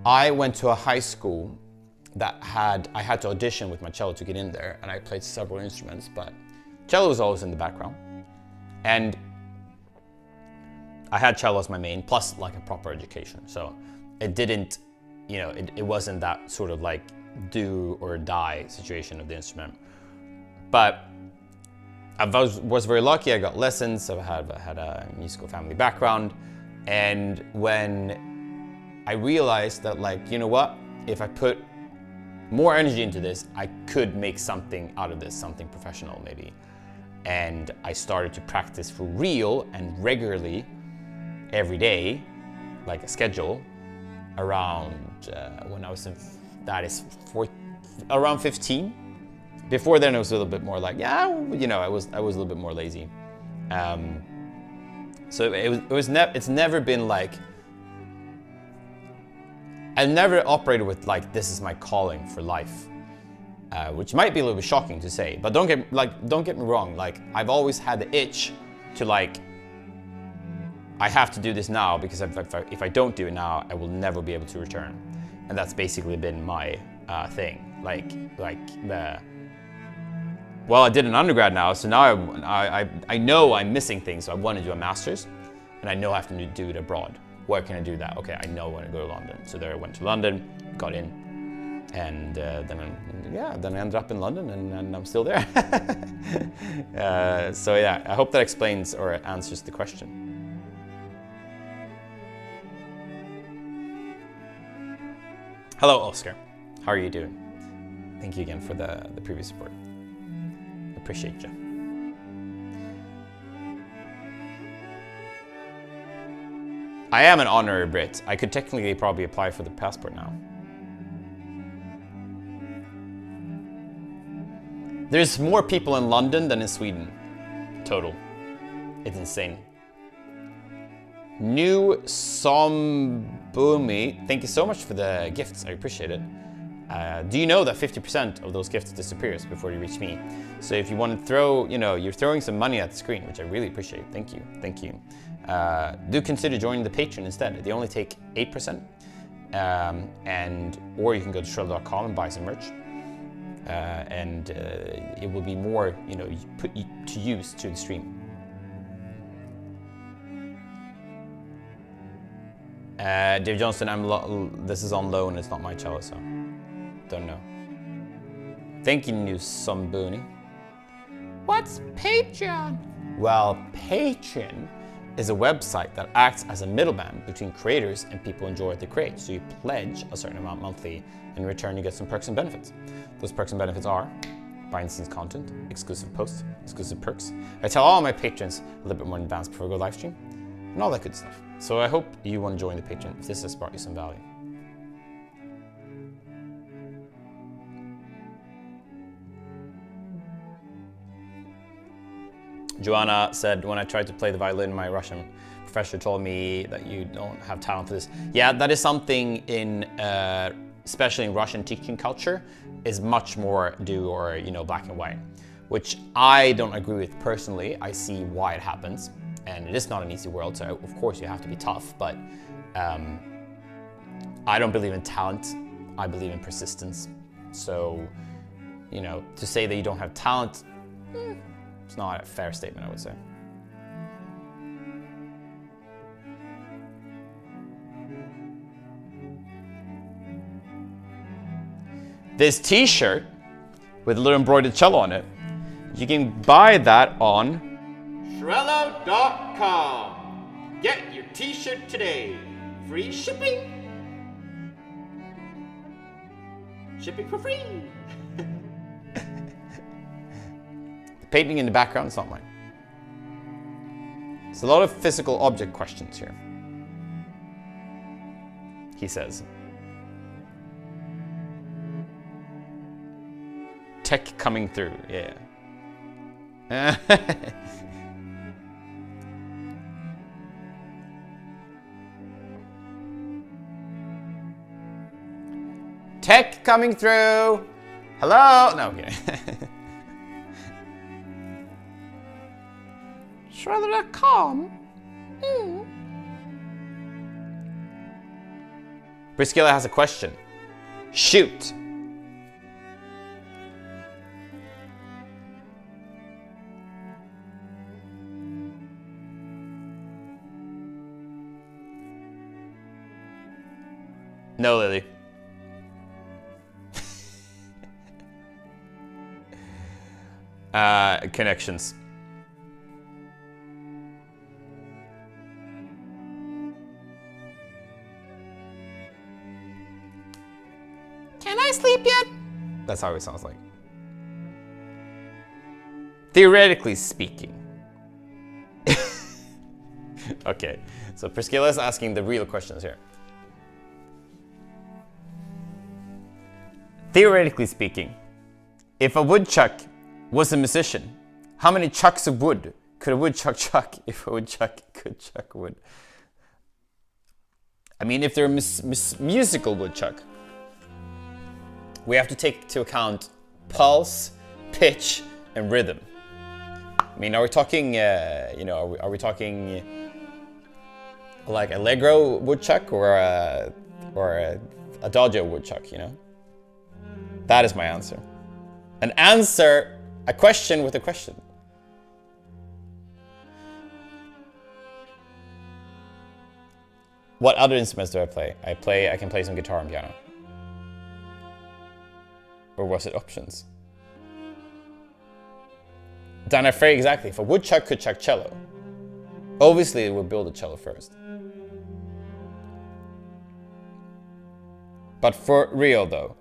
I went to a high school that I had to audition with my cello to get in there, and I played several instruments, but cello was always in the background. And I had cello as my main, plus like a proper education. So it didn't, you know, it wasn't that sort of like do or die situation of the instrument. But I was very lucky. I got lessons. I had a musical family background. And when I realized that, like, you know what, if I put more energy into this, I could make something out of this, something professional maybe. And I started to practice for real and regularly every day, like a schedule, around when I was around 15. Before then, it was a little bit more like, yeah, you know, I was a little bit more lazy. So it's never been like, I've never operated with like, this is my calling for life, which might be a little bit shocking to say, but don't get me wrong. Like, I've always had the itch to like I have to do this now because if I don't do it now, I will never be able to return. And that's basically been my thing. Well, I did an undergrad now, so now I know I'm missing things, so I want to do a master's, and I know I have to do it abroad. Where can I do that? Okay, I know when I go to London. So there I went to London, got in, and then I ended up in London, and I'm still there. So yeah, I hope that explains or answers the question. Hello, Oscar. How are you doing? Thank you again for the previous support. Appreciate you. I am an honorary Brit. I could technically probably apply for the passport now. There's more people in London than in Sweden. Total. It's insane. New Sombumi, thank you so much for the gifts. I appreciate it. Do you know that 50% of those gifts disappears before you reach me? So if you want to throw, you're throwing some money at the screen, which I really appreciate. Thank you. Thank you. Do consider joining the Patreon instead. They only take 8%. Or you can go to Schrello.com and buy some merch. It will be more, put to use to the stream. Dave Johnston, this is on loan. It's not my cello, so don't know. Thank you, New Sombuni. What's Patreon? Well, Patreon is a website that acts as a middleman between creators and people who enjoy what they create. So you pledge a certain amount monthly, and in return you get some perks and benefits. Those perks and benefits are behind-the-scenes content, exclusive posts, exclusive perks. I tell all my patrons a little bit more in advance before I go live stream, and all that good stuff. So I hope you want to join the Patreon if this has brought you some value. Joanna said, when I tried to play the violin, my Russian professor told me that you don't have talent for this. Yeah, that is something in, especially in Russian teaching culture, is much more black and white, which I don't agree with personally. I see why it happens, and it is not an easy world, so of course you have to be tough, but I don't believe in talent, I believe in persistence. So, to say that you don't have talent, it's not a fair statement, I would say. This t-shirt with a little embroidered cello on it, you can buy that on Schrello.com. Get your t-shirt today. Free shipping. Shipping for free. The painting in the background is not mine. It's a lot of physical object questions here, he says. Tech coming through, yeah. Tech coming through. Hello? No, okay. Schrello.com. Priscilla has a question. Shoot. No, Lily. Connections. Can I sleep yet? That's how it sounds like. Theoretically speaking. Okay, so Priscilla's asking the real questions here. Theoretically speaking, if a woodchuck was a musician, how many chucks of wood could a woodchuck chuck if a woodchuck could chuck wood? I mean, if they're a musical woodchuck, we have to take into account pulse, pitch, and rhythm. I mean, are we talking, are we talking like Allegro woodchuck or a adagio woodchuck, you know? That is my answer. An answer, a question with a question. What other instruments do I play? I can play some guitar and piano. Or was it options? Dan, I phrase exactly. For woodchuck, could chuck cello. Obviously, it would build a cello first. But for real though,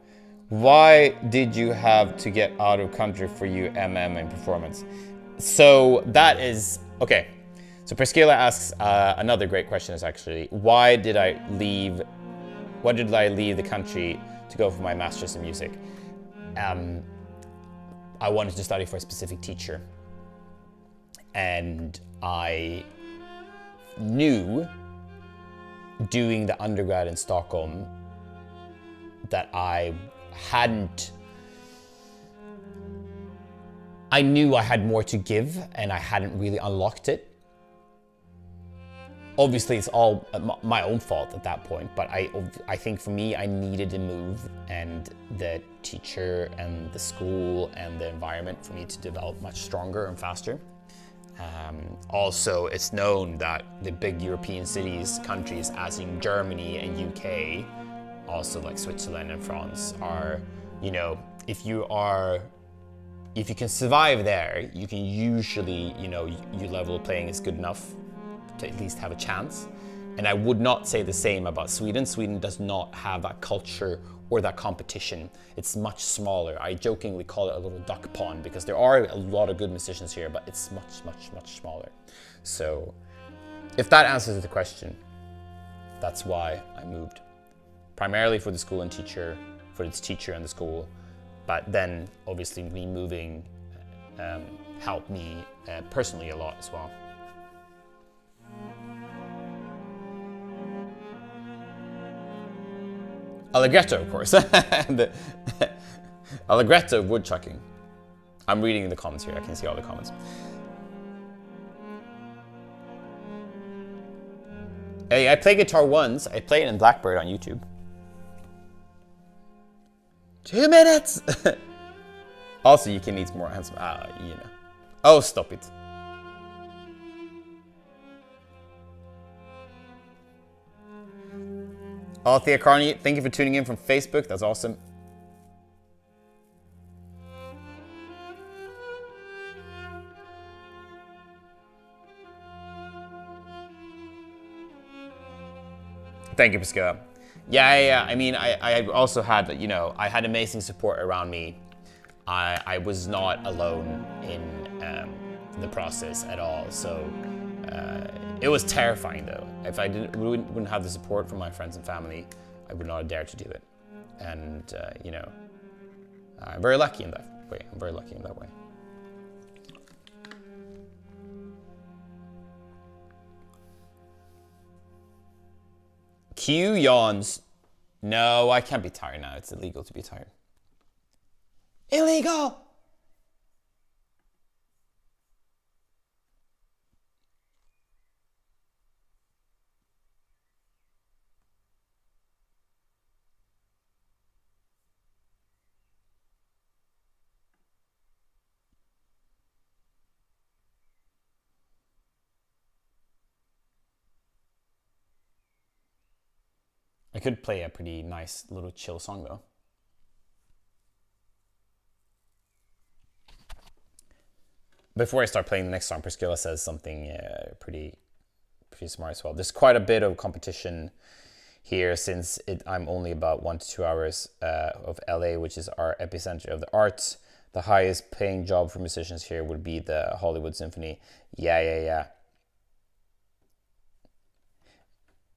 why did you have to get out of country for you in performance? So that is, okay. So Priscilla asks another great question is actually, why did I leave the country to go for my master's in music? I wanted to study for a specific teacher. And I knew doing the undergrad in Stockholm that I knew I had more to give and I hadn't really unlocked it. Obviously, it's all my own fault at that point, but I think for me, I needed to move and the teacher and the school and the environment for me to develop much stronger and faster. Also, it's known that the big European countries, as in Germany and UK, also like Switzerland and France, are, you know, if you can survive there, you can usually, you know, your level of playing is good enough to at least have a chance. And I would not say the same about Sweden. Sweden does not have that culture or that competition. It's much smaller. I jokingly call it a little duck pond because there are a lot of good musicians here, but it's much, much, much smaller. So if that answers the question, that's why I moved. Primarily for the school and teacher, for its teacher and the school. But then obviously me moving helped me personally a lot as well. Allegretto, of course. Allegretto woodchucking. I'm reading the comments here. I can see all the comments. Hey, I played guitar once. I played it in Blackbird on YouTube. 2 minutes! Also, you can need more handsome. You know. Oh, stop it. Althea Carney, thank you for tuning in from Facebook. That's awesome. Thank you, Priscilla. Yeah. I mean, I also had, you know, I had amazing support around me. I was not alone in the process at all. So it was terrifying, though. If I wouldn't have the support from my friends and family, I would not have dared to do it. And you know, I'm very lucky in that way. I'm very lucky in that way. Q yawns. No, I can't be tired now. It's illegal to be tired. Illegal! I could play a pretty nice little chill song though. Before I start playing the next song, Priscilla says something pretty smart as well. There's quite a bit of competition here since I'm only about 1 to 2 hours of LA, which is our epicenter of the arts. The highest paying job for musicians here would be the Hollywood Symphony. Yeah.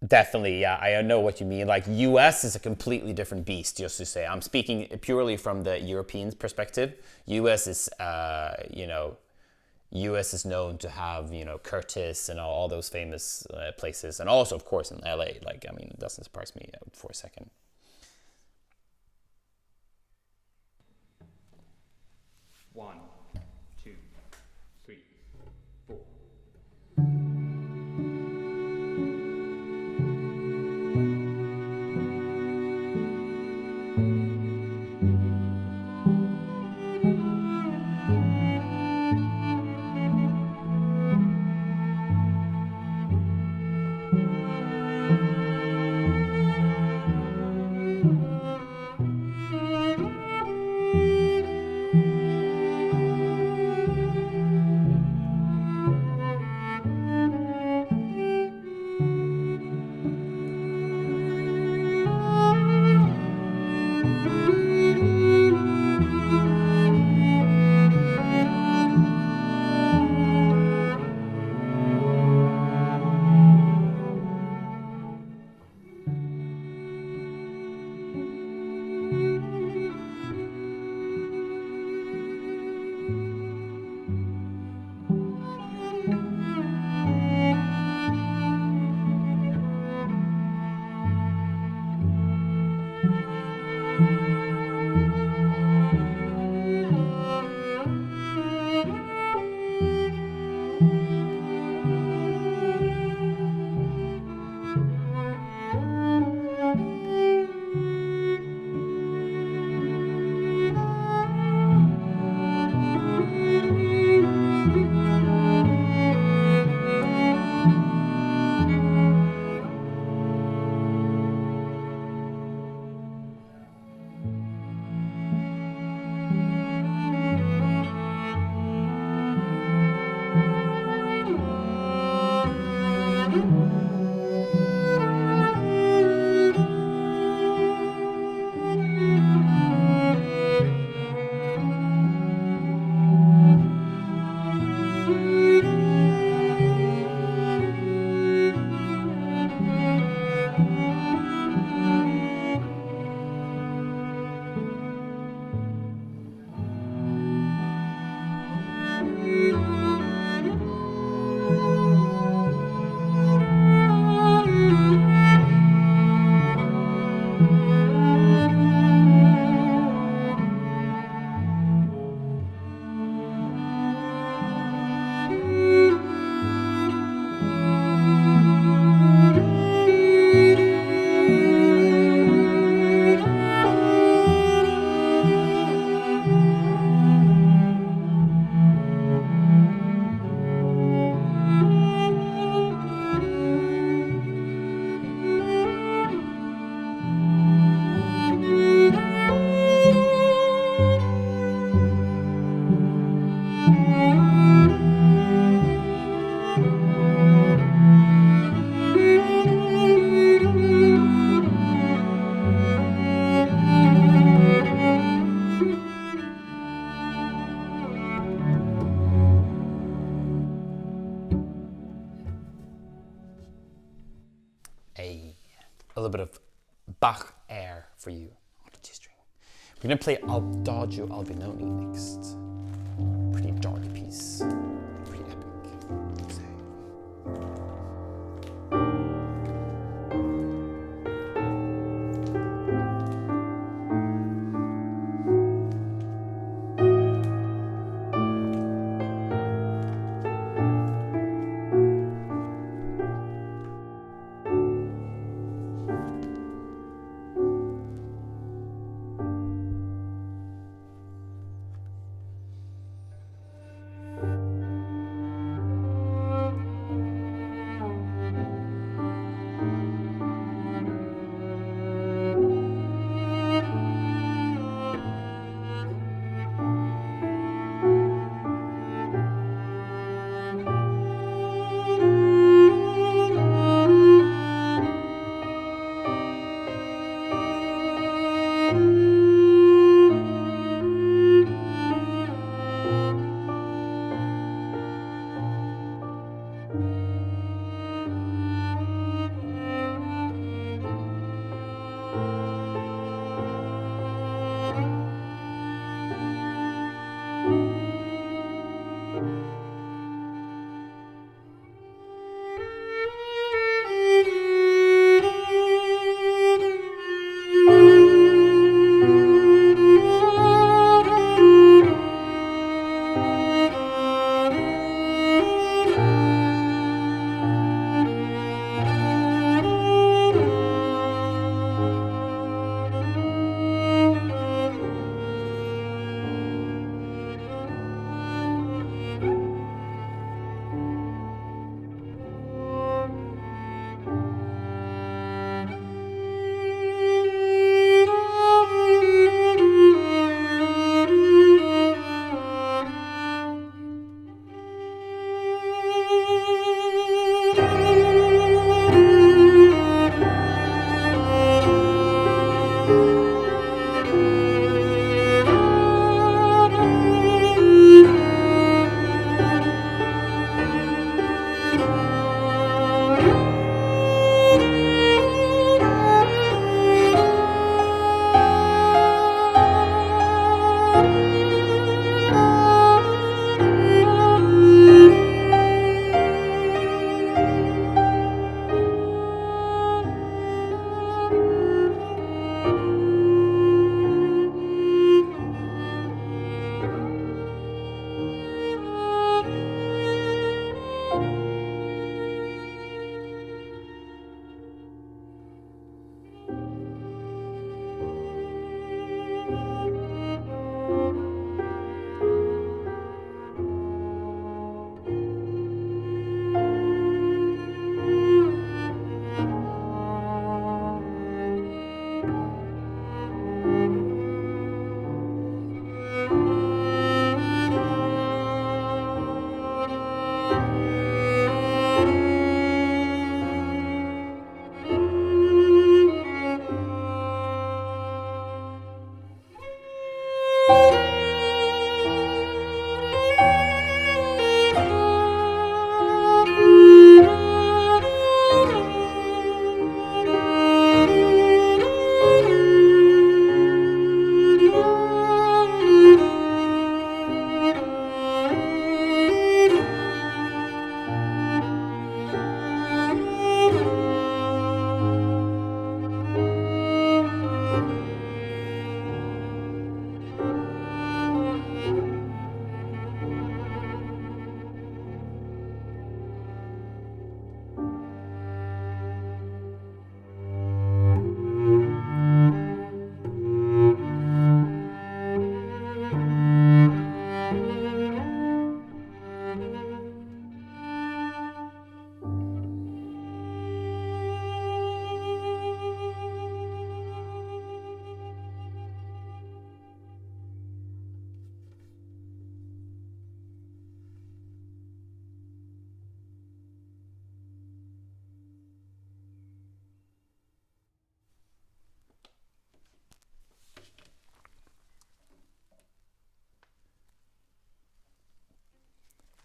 Definitely, yeah, I know what you mean. Like, US is a completely different beast, just to say. I'm speaking purely from the European perspective. US is, you know, US is known to have, you know, Curtis and all those famous places. And also, of course, in LA. Like, I mean, it doesn't surprise me for a second. One, two, three, four. A little bit of Bach air for you on the G string. We're gonna play Adagio Albinoni next. Pretty dark piece, pretty epic, I'd say.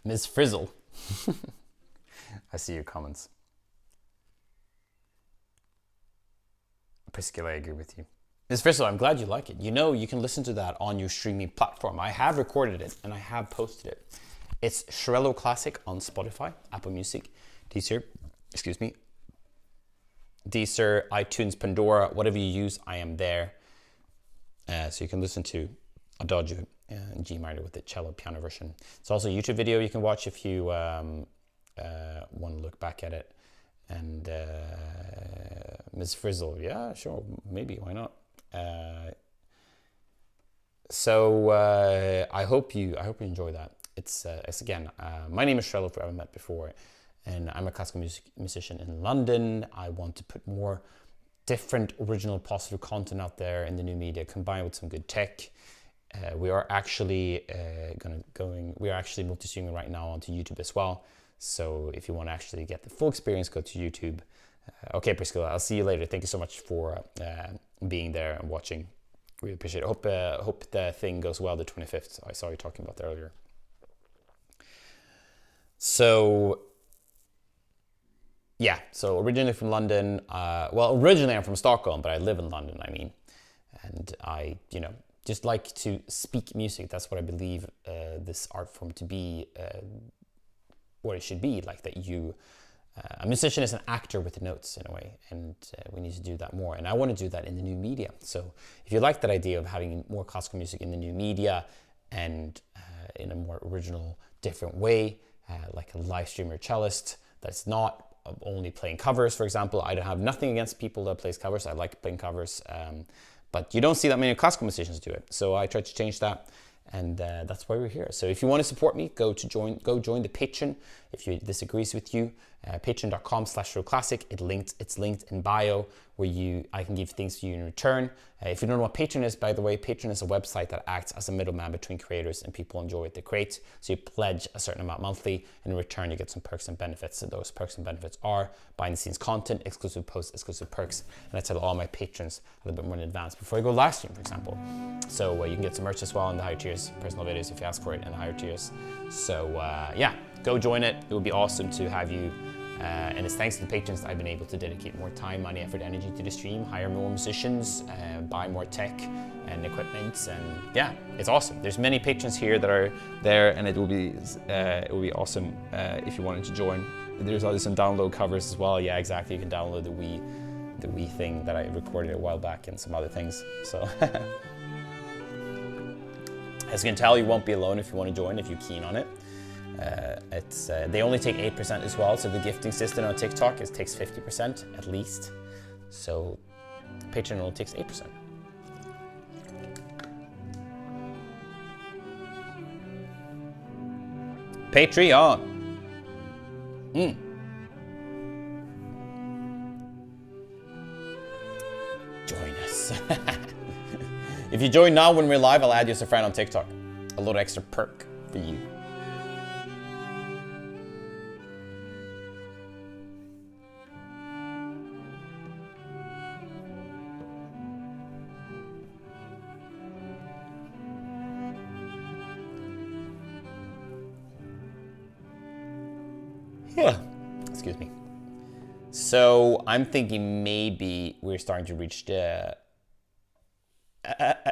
Ms. Frizzle. I see your comments. Priscilla, I agree with you. First of all, I'm glad you like it. You know, you can listen to that on your streaming platform. I have recorded it and I have posted it. It's Schrello Classic on Spotify, Apple Music, Deezer, Deezer, iTunes, Pandora, whatever you use, I am there. So you can listen to Adagio in G minor with the cello piano version. It's also a YouTube video you can watch if you want to look back at it. And Ms. Frizzle, yeah, sure, maybe, why not? So I hope you enjoy that. It's again, my name is Schrello, if we haven't met before, and I'm a classical music musician in London. I want to put more different original positive content out there in the new media, combined with some good tech. We are actually we are actually multi-streaming right now onto YouTube as well. So if you want to actually get the full experience, go to YouTube. Okay, Priscilla, I'll see you later. Thank you so much for being there and watching. Really appreciate it. Hope the thing goes well the 25th. I saw you talking about that earlier. So, yeah. So originally from London. Well, originally I'm from Stockholm, but I live in London, I mean. And I, just like to speak music. That's what I believe this art form to be, what it should be. Like that a musician is an actor with notes in a way, and we need to do that more. And I want to do that in the new media. So if you like that idea of having more classical music in the new media and in a more original, different way, like a live streamer cellist that's not only playing covers, for example. I don't have nothing against people that plays covers. I like playing covers, but you don't see that many classical musicians do it. So I tried to change that. And that's why we're here. So if you want to support me, go join the Patron. If you disagrees with you, patron.com/Schrelloclassic. It's linked in bio, where I can give things to you in return. If you don't know what Patron is, by the way, Patron is a website that acts as a middleman between creators and people enjoy what they create. So you pledge a certain amount monthly, and in return you get some perks and benefits. So those perks and benefits are behind the scenes content, exclusive posts, exclusive perks, and I tell all my patrons a little bit more in advance before I go live stream, for example. So you can get some merch as well in the higher tiers, personal videos if you ask for it in the higher tiers. So yeah, go join it. It would be awesome to have you. And it's thanks to the patrons that I've been able to dedicate more time, money, effort, energy to the stream, hire more musicians, buy more tech and equipment, and yeah, it's awesome. There's many patrons here that are there, and it will be awesome if you wanted to join. There's always some download covers as well. Yeah, exactly. You can download the Wii thing that I recorded a while back and some other things. So as you can tell, you won't be alone if you want to join, if you're keen on it. They only take 8% as well, so the gifting system on TikTok takes 50% at least. So Patreon only takes 8%. Patreon. Join us. If you join now when we're live, I'll add you as a friend on TikTok. A little extra perk for you. Excuse me. So I'm thinking maybe we're starting to reach the...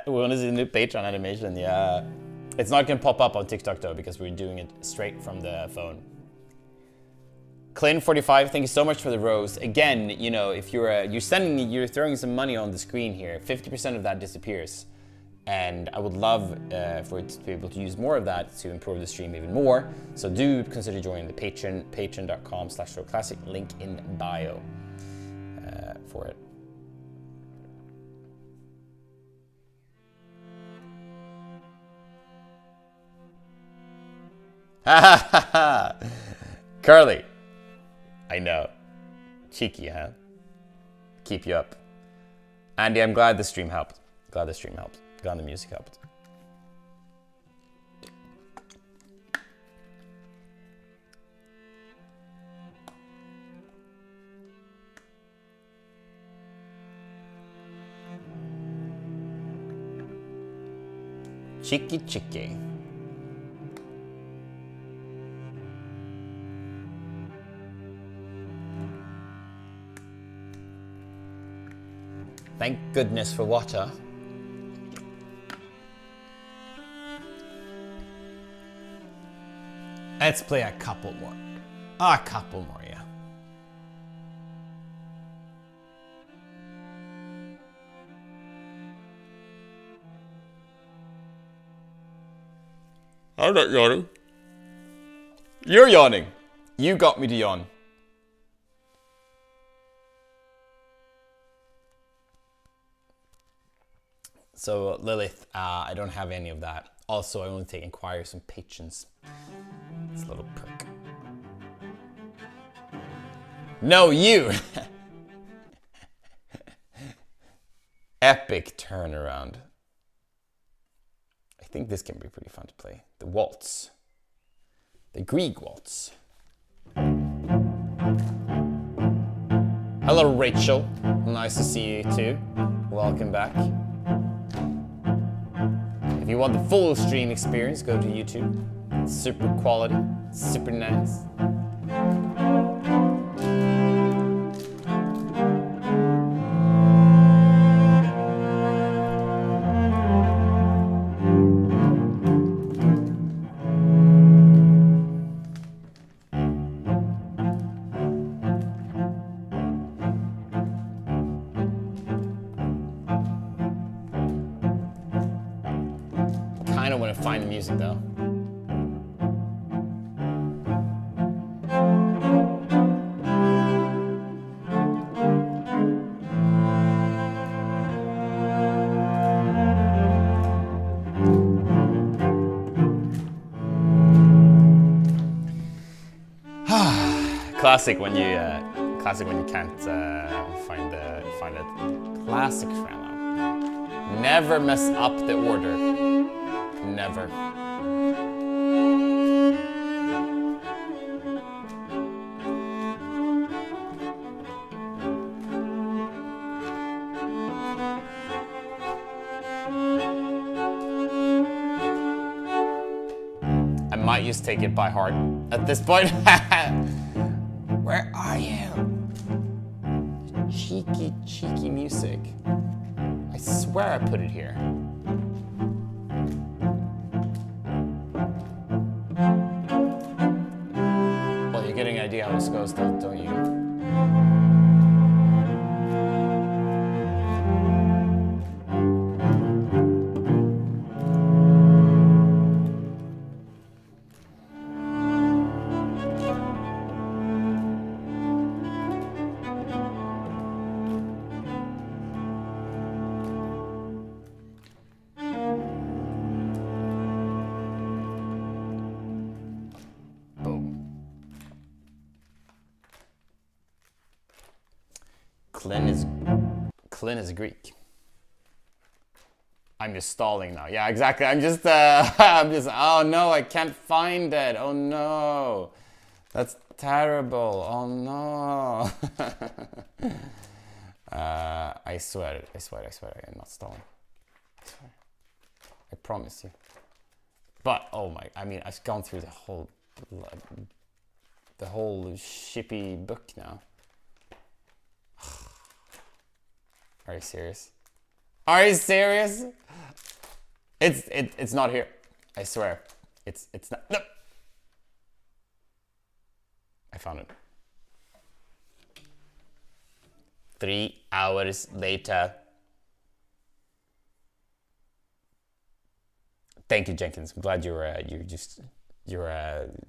we want to see the new Patreon animation, yeah. It's not going to pop up on TikTok though, because we're doing it straight from the phone. Clayton45, thank you so much for the rose. Again, if you're throwing some money on the screen here, 50% of that disappears. And I would love for it to be able to use more of that to improve the stream even more. So do consider joining the Patreon, patreon.com/Schrelloclassic, link in bio for it. Ha ha ha! Carly, I know. Cheeky, huh? Keep you up. Andy, I'm glad the stream helped. Glad the music helped. Cheeky. Thank goodness for water. Let's play a couple more. A couple more, yeah. I'm not yawning. You're yawning. You got me to yawn. So Lilith, I don't have any of that. Also, I only take inquiries and patrons. It's a little perk. No, you! Epic turnaround. I think this can be pretty fun to play. The waltz. The Grieg waltz. Hello, Rachel. Nice to see you too. Welcome back. If you want the full stream experience, go to YouTube. It's super quality, super nice. Kind of want to find the music though. Classic when you can't find a classic Schrello. Never mess up the order. Never. I might just take it by heart at this point. Where are you? Cheeky, cheeky music. I swear I put it here. Well, you're getting an idea how this goes, don't you? Clin is Greek. I'm just stalling now. Yeah, exactly. I'm just, oh no, I can't find it. Oh no. That's terrible. Oh no. I swear, I'm not stalling. I swear. I promise you. But, oh my, I mean, I've gone through the whole shippy book now. Are you serious? Are you serious? It's not here. I swear. It's not. No. I found it. 3 hours later. Thank you, Jenkins. I'm glad you're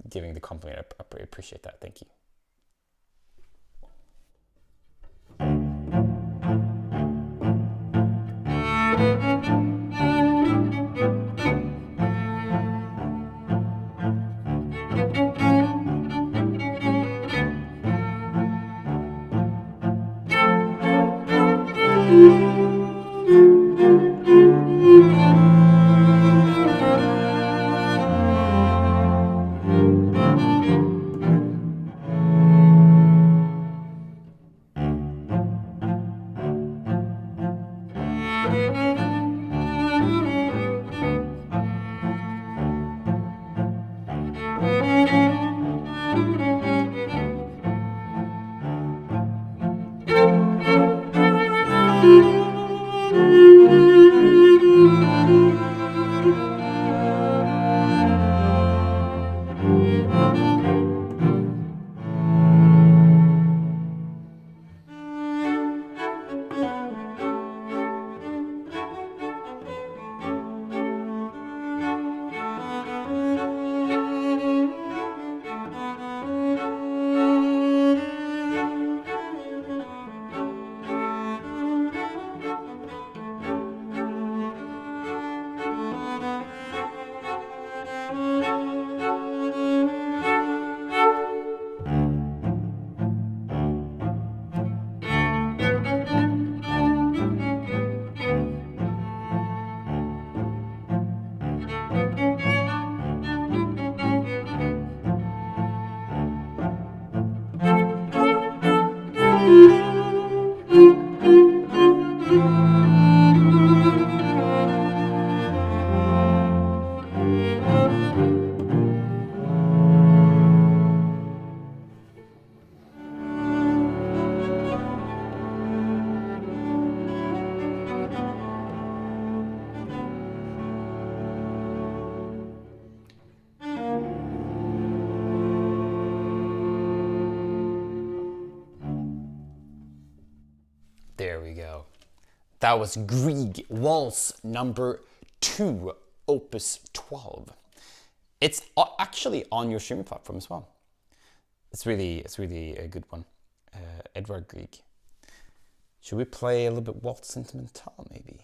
giving the compliment. I appreciate that. Thank you. There we go. That was Grieg Waltz number 2, Opus 12. It's actually on your streaming platform as well. It's really a good one. Edvard Grieg. Should we play a little bit Waltz Sentimental maybe?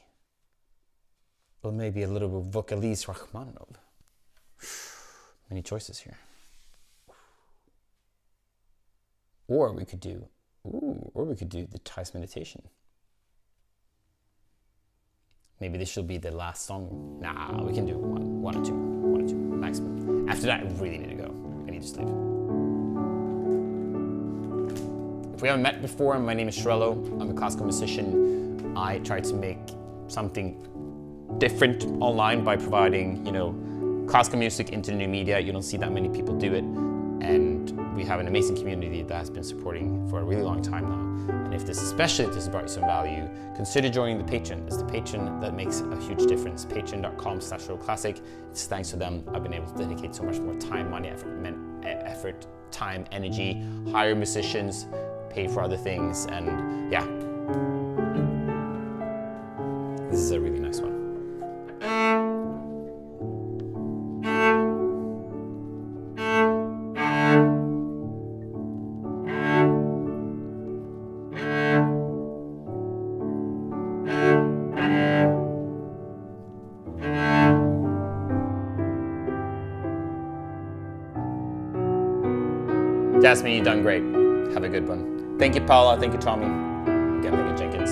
Or maybe a little bit Vocalise Rachmaninoff. Many choices here. Or we could do the Thais Meditation. Maybe this should be the last song. Nah, we can do one or two maximum. After that, I really need to go. I need to sleep. If we haven't met before, my name is Schrello. I'm a classical musician. I try to make something different online by providing, classical music into the new media. You don't see that many people do it. And we have an amazing community that has been supporting for a really long time now. And if this has brought you some value, consider joining the Patron. It's the Patron that makes a huge difference. Patreon.com/classic. It's thanks to them I've been able to dedicate so much more time, money, effort, time, energy, hire musicians, pay for other things, and yeah. This is a really nice one. Jasmine, you've done great. Have a good one. Thank you, Paula. Thank you, Tommy. Again, thank you, Jenkins.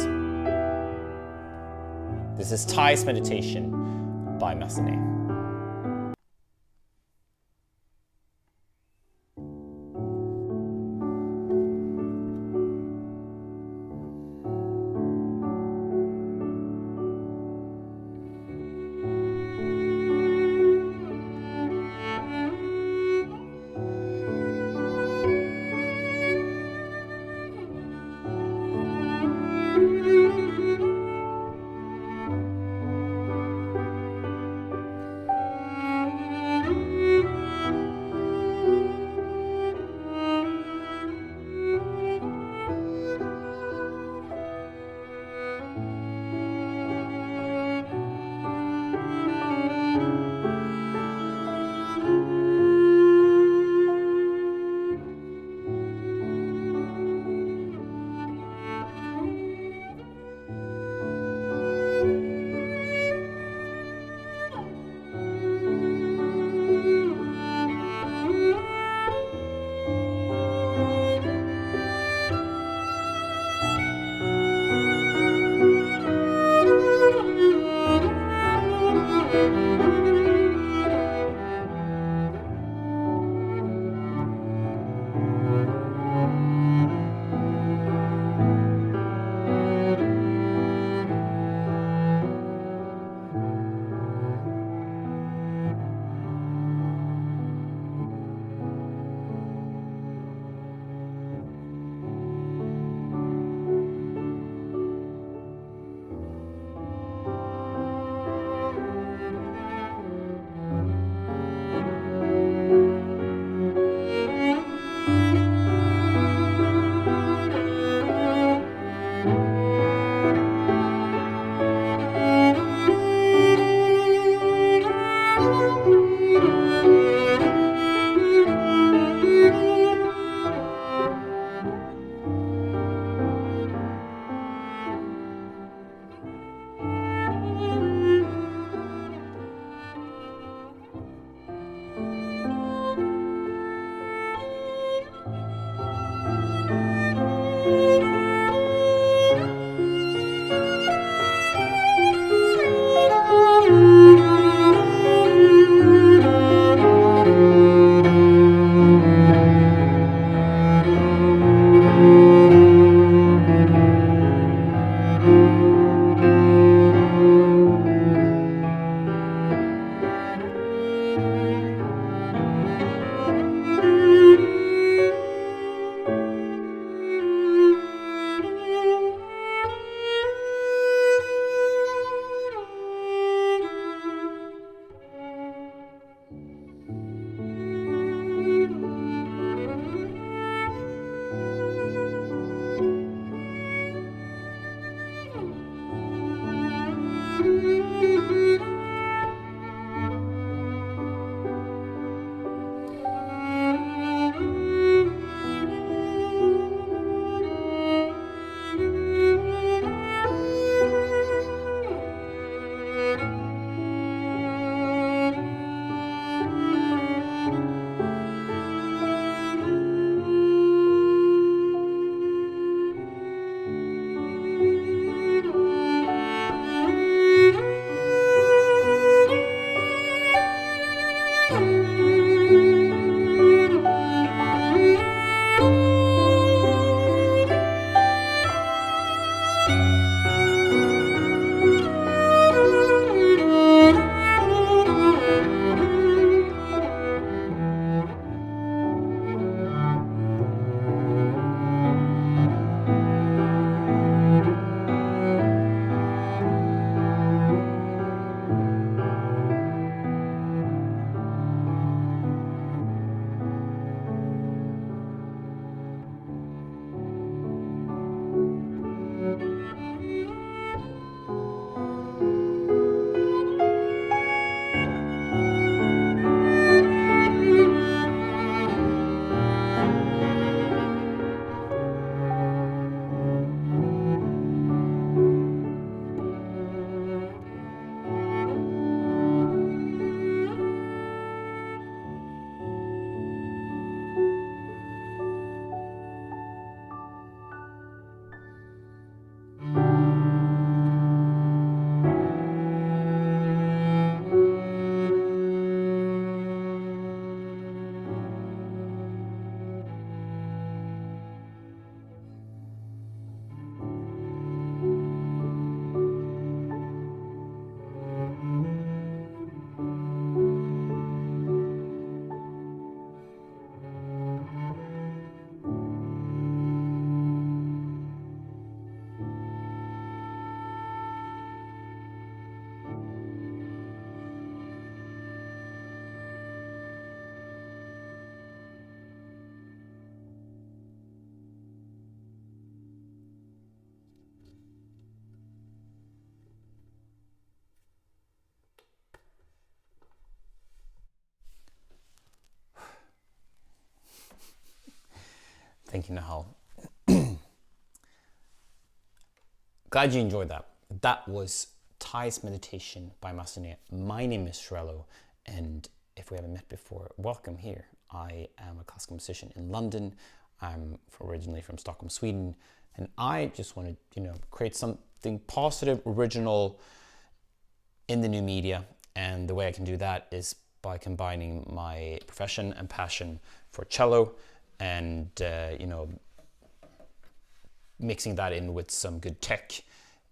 This is Thais Meditation by Massenet. Thank you, Nahal. Glad you enjoyed that. That was Thais Meditation by Massenet. My name is Schrello, and if we haven't met before, welcome here. I am a classical musician in London. I'm originally from Stockholm, Sweden, and I just want to, create something positive, original in the new media. And the way I can do that is by combining my profession and passion for cello and, mixing that in with some good tech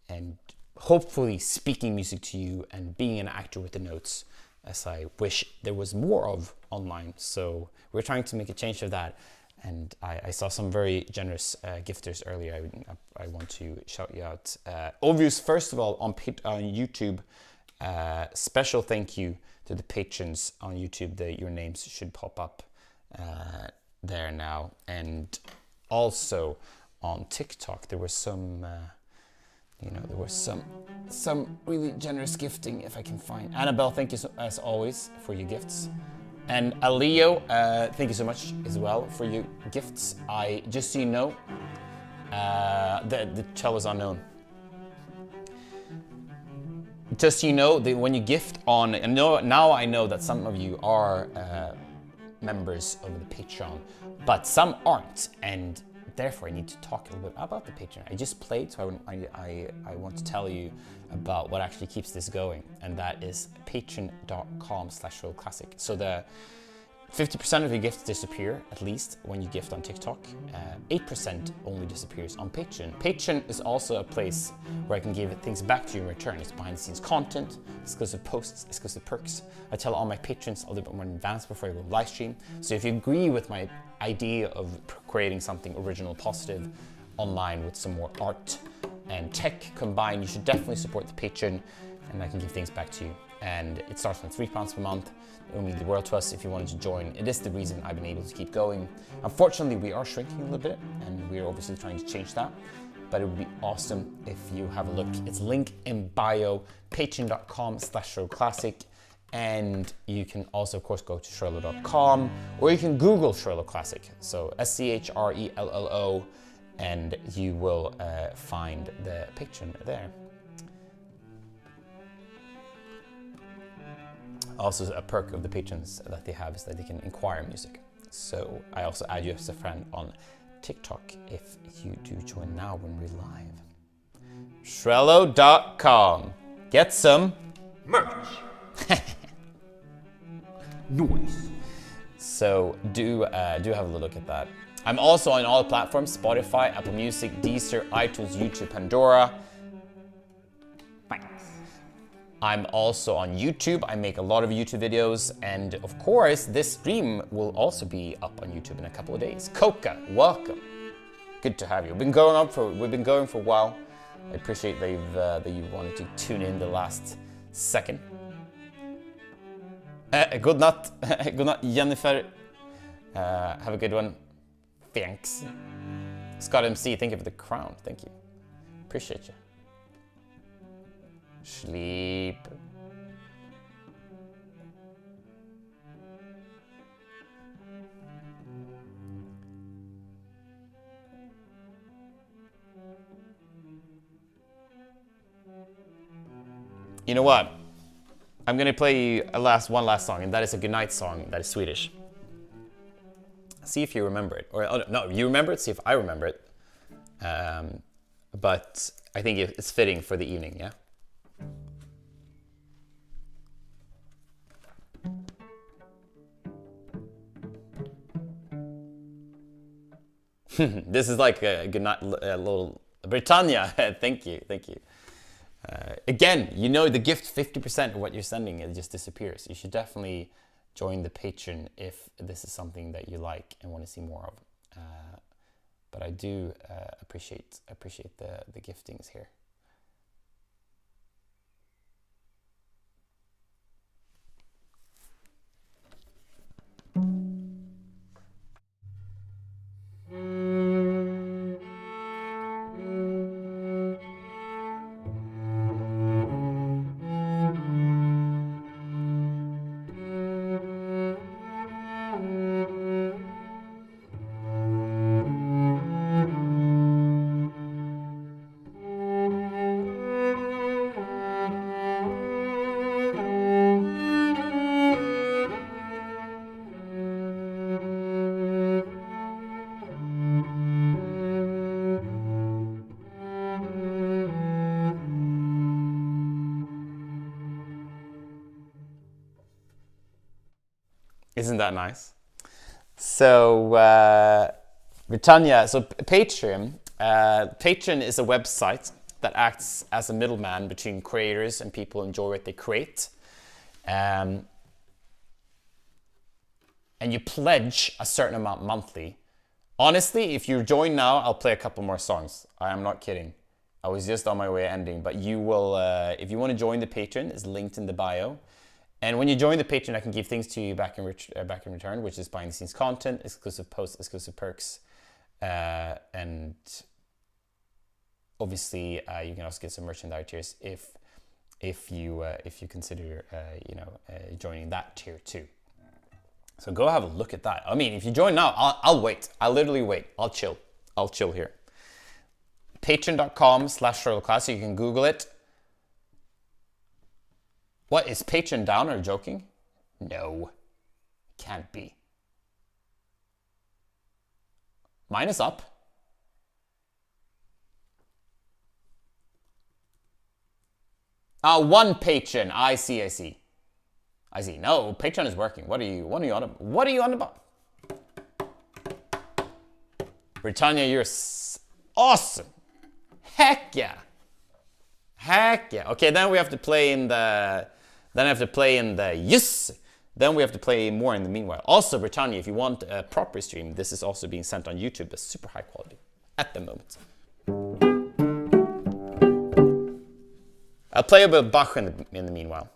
and hopefully speaking music to you and being an actor with the notes, as I wish there was more of online. So we're trying to make a change of that. And I saw some very generous gifters earlier. I want to shout you out. Obvious, first of all, on YouTube, special thank you to the patrons on YouTube. Your names should pop up there now. And also on TikTok, there was some, some really generous gifting, if I can find. Annabelle, thank you as always for your gifts. And Alio, thank you so much as well for your gifts. Just so you know, the cello is unknown. Just so you know, when you gift on, and now I know that some of you are members of the Patreon, but some aren't, and therefore I need to talk a little bit about the Patreon. I just played, so I want to tell you about what actually keeps this going, and that is patron.com/rollclassic. So the 50% of your gifts disappear, at least, when you gift on TikTok. 8% only disappears on Patreon. Patreon is also a place where I can give things back to you in return. It's behind the scenes content, exclusive posts, exclusive perks. I tell all my patrons a little bit more in advance before I go live stream. So if you agree with my idea of creating something original, positive online with some more art and tech combined, you should definitely support the Patreon, and I can give things back to you. And it starts from £3 per month. It would mean the world to us if you wanted to join. It is the reason I've been able to keep going. Unfortunately, we are shrinking a little bit, and we're obviously trying to change that. But it would be awesome if you have a look. It's link in bio, patreon.com/rollclassic. And you can also, of course, go to Schrello.com, or you can Google Schrello Classic. So SCHRELLO, and you will find the Patreon there. Also, a perk of the patrons that they have is that they can inquire music. So I also add you as a friend on TikTok if you do join now when we're live. Schrello.com. Get some merch. Noise. So do have a look at that. I'm also on all platforms: Spotify, Apple Music, Deezer, iTunes, YouTube, Pandora. Thanks. I'm also on YouTube. I make a lot of YouTube videos, and of course, this stream will also be up on YouTube in a couple of days. Coca, welcome. Good to have you. We've been going for a while. I appreciate that you wanted to tune in the last second. Good night, good night, Jennifer. Have a good one. Thanks. Scott MC, thank you for the crown. Thank you. Appreciate you. Sleep. You know what? I'm gonna play one last song, and that is a goodnight song that is Swedish. See if you remember it, or no, you remember it. See if I remember it. But I think it's fitting for the evening, yeah. This is like a goodnight, little Britannia. Thank you. Again, the gift, 50% of what you're sending, it just disappears. You should definitely join the Patreon if this is something that you like and want to see more of. But I do appreciate the giftings here. Isn't that nice? So, Britannia, so Patreon. Patreon is a website that acts as a middleman between creators and people who enjoy what they create. And you pledge a certain amount monthly. Honestly, if you join now, I'll play a couple more songs. I am not kidding. I was just on my way ending, but you will, if you want to join the Patreon, it's linked in the bio. And when you join the Patreon, I can give things to you back in return, which is behind the scenes content, exclusive posts, exclusive perks, and obviously you can also get some merchandise tiers if you consider joining that tier too. So go have a look at that. I mean, if you join now, I'll wait. I'll literally wait. I'll chill here. Patreon.com/Schrello class. You can Google it. What, is Patreon down? Are you joking? No, can't be. Mine is up. One Patreon. I see. No, Patreon is working. What are you on about? Britannia, you're awesome. Heck yeah. Okay, then we have to play in the. Yes. Then we have to play more in the meanwhile. Also, Britannia, if you want a proper stream, this is also being sent on YouTube. It's super high quality at the moment. I'll play a bit of Bach in the meanwhile.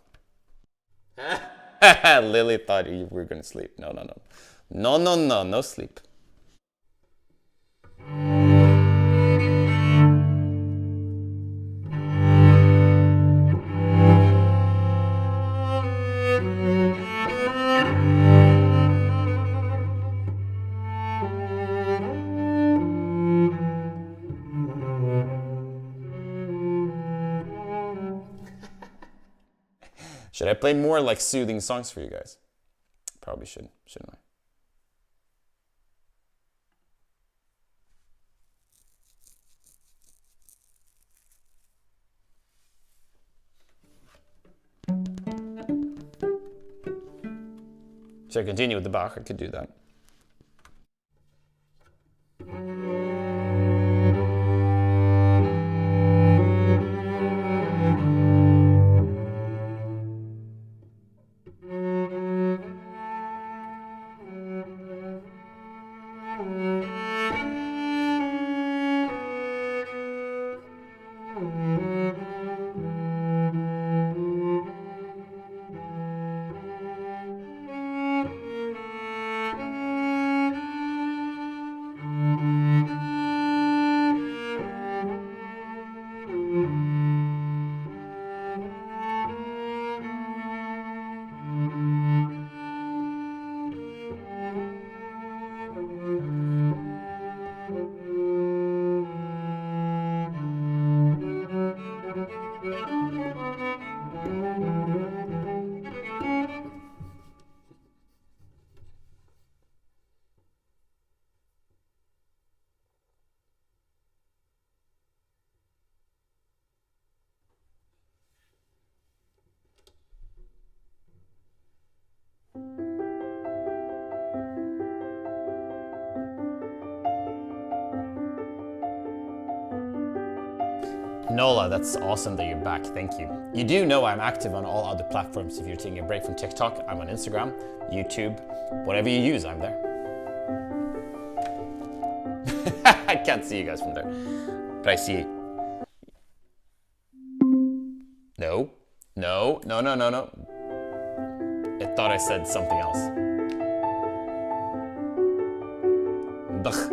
Lily thought you were going to sleep. No sleep. Should I play more like soothing songs for you guys? Probably should, shouldn't I? Should I continue with the Bach? I could do that. Nola, that's awesome that you're back. Thank you. You do know I'm active on all other platforms. If you're taking a break from TikTok, I'm on Instagram, YouTube, whatever you use, I'm there. I can't see you guys from there, but I see you. No. I thought I said something else. Bach.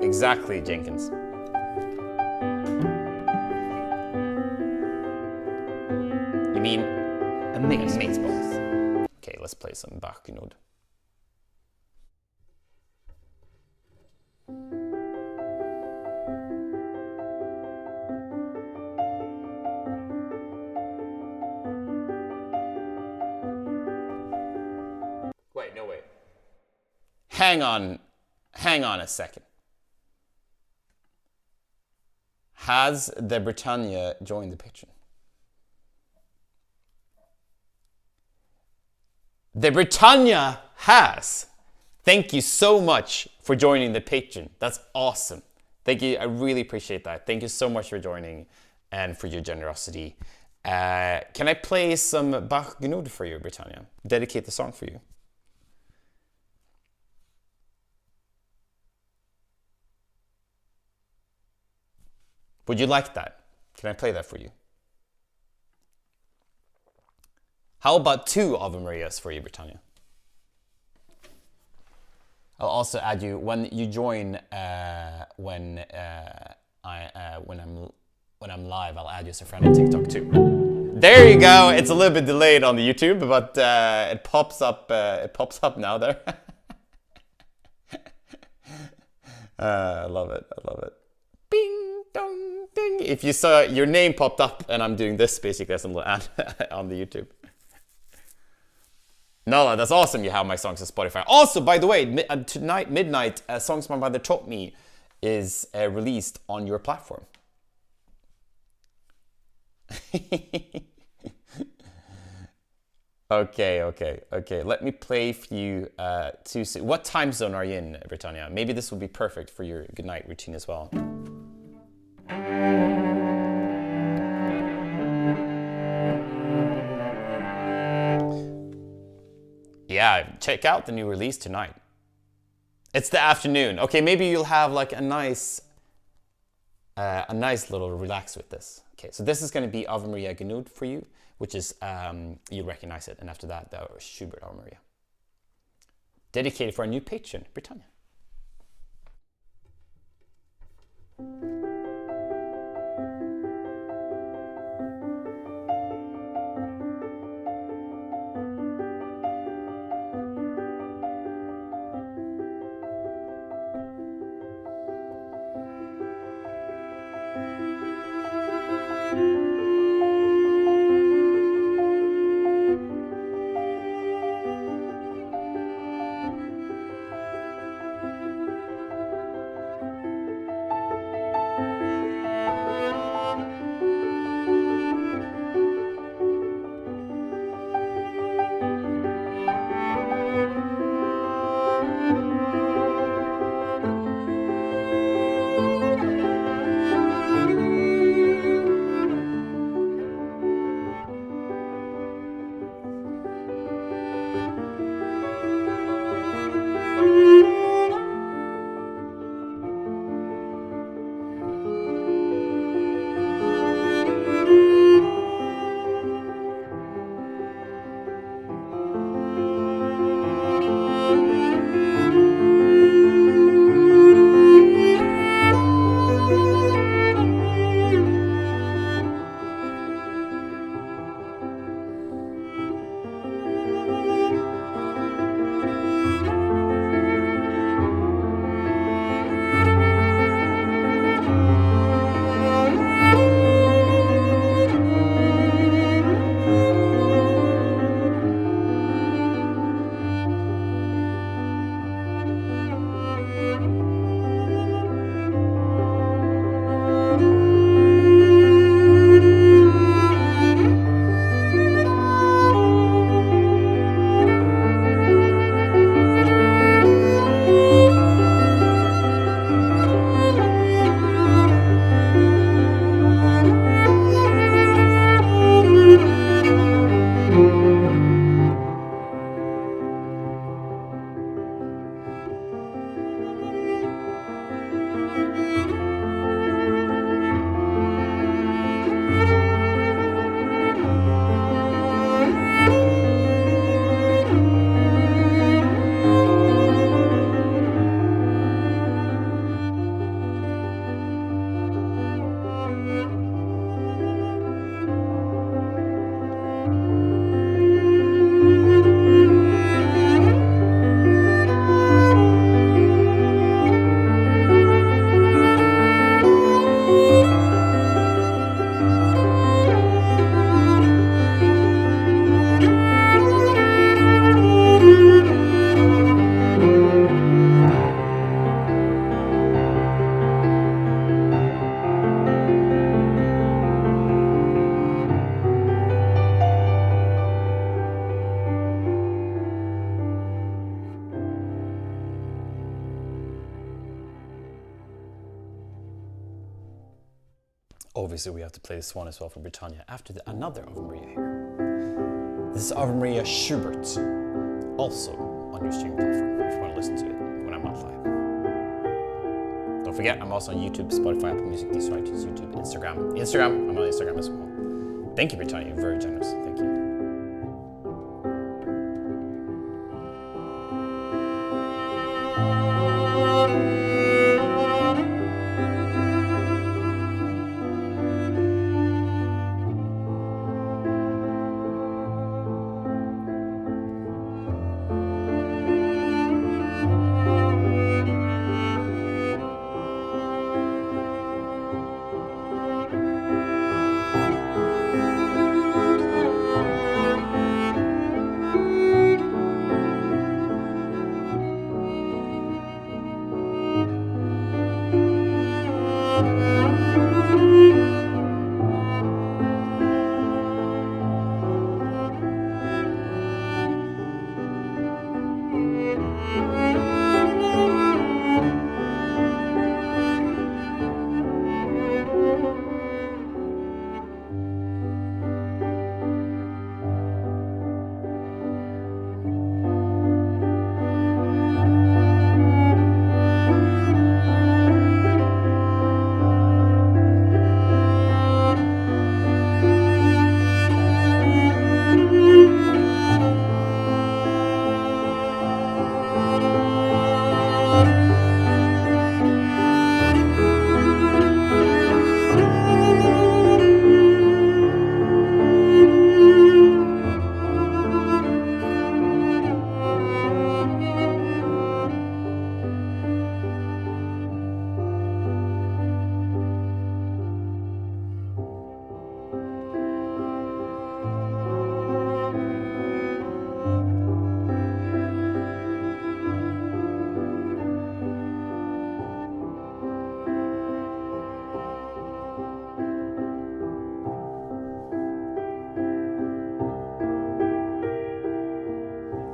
Exactly, Jenkins. You mean amazing. Okay, let's play some Bach Gnod. Wait, no, wait. Hang on a second. Has the Britannia joined the Patreon? The Britannia has. Thank you so much for joining the Patreon. That's awesome. Thank you. I really appreciate that. Thank you so much for joining and for your generosity. Can I play some Bach Gnud for you, Britannia? Dedicate the song for you. Would you like that? Can I play that for you? How about 2 Ave Marias for you, Britannia? I'll also add you when you join. When I'm live, I'll add you as a friend on TikTok too. There you go. It's a little bit delayed on the YouTube, but it pops up. It pops up now there. I love it. I love it. Bing dong ding. If you saw your name popped up, and I'm doing this basically as a little ad on the YouTube. No, that's awesome. You have my songs on Spotify. Also, by the way, tonight midnight, Songs My Mother Taught Me is released on your platform. Okay. Let me play for you too soon. What time zone are you in, Britannia? Maybe this will be perfect for your goodnight routine as well. Yeah, check out the new release tonight. It's the afternoon. Okay, maybe you'll have like a nice little relax with this. Okay, so this is going to be Ave Maria Gnud for you, which is, you recognize it. And after that, the Schubert Ave Maria. Dedicated for our new patron, Britannia. obviously we have to play the Swan as well for Britannia after another Ave Maria here. This is Ave Maria Schubert, also on your stream platform if you want to listen to it when I'm not live. Don't forget, I'm also on YouTube, Spotify, Apple Music, Deezer, iTunes, YouTube, Instagram. I'm on Instagram as well. Thank you, Britannia. You're very generous. Thank you.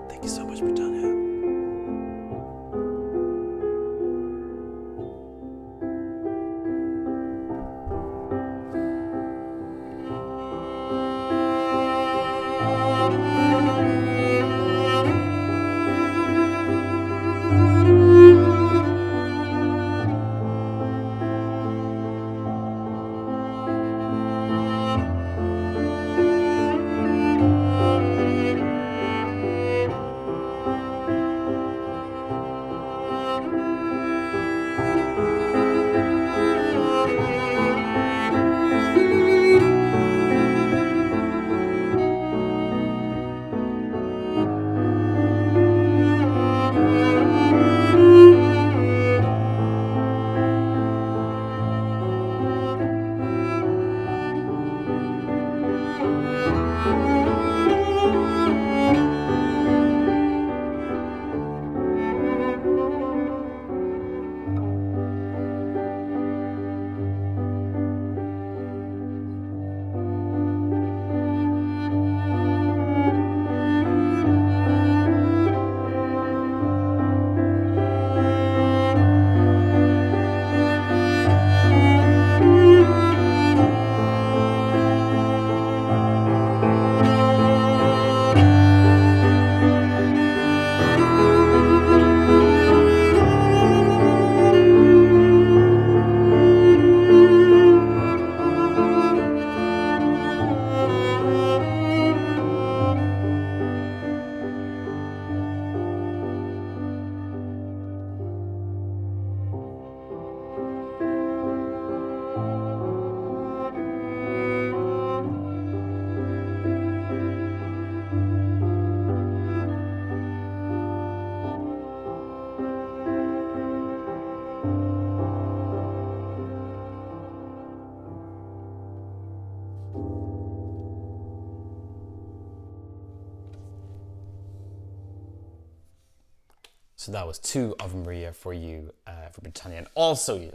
Thank you so much, Britannia. So that was 2 Ave Maria for you, for Britannia, and also you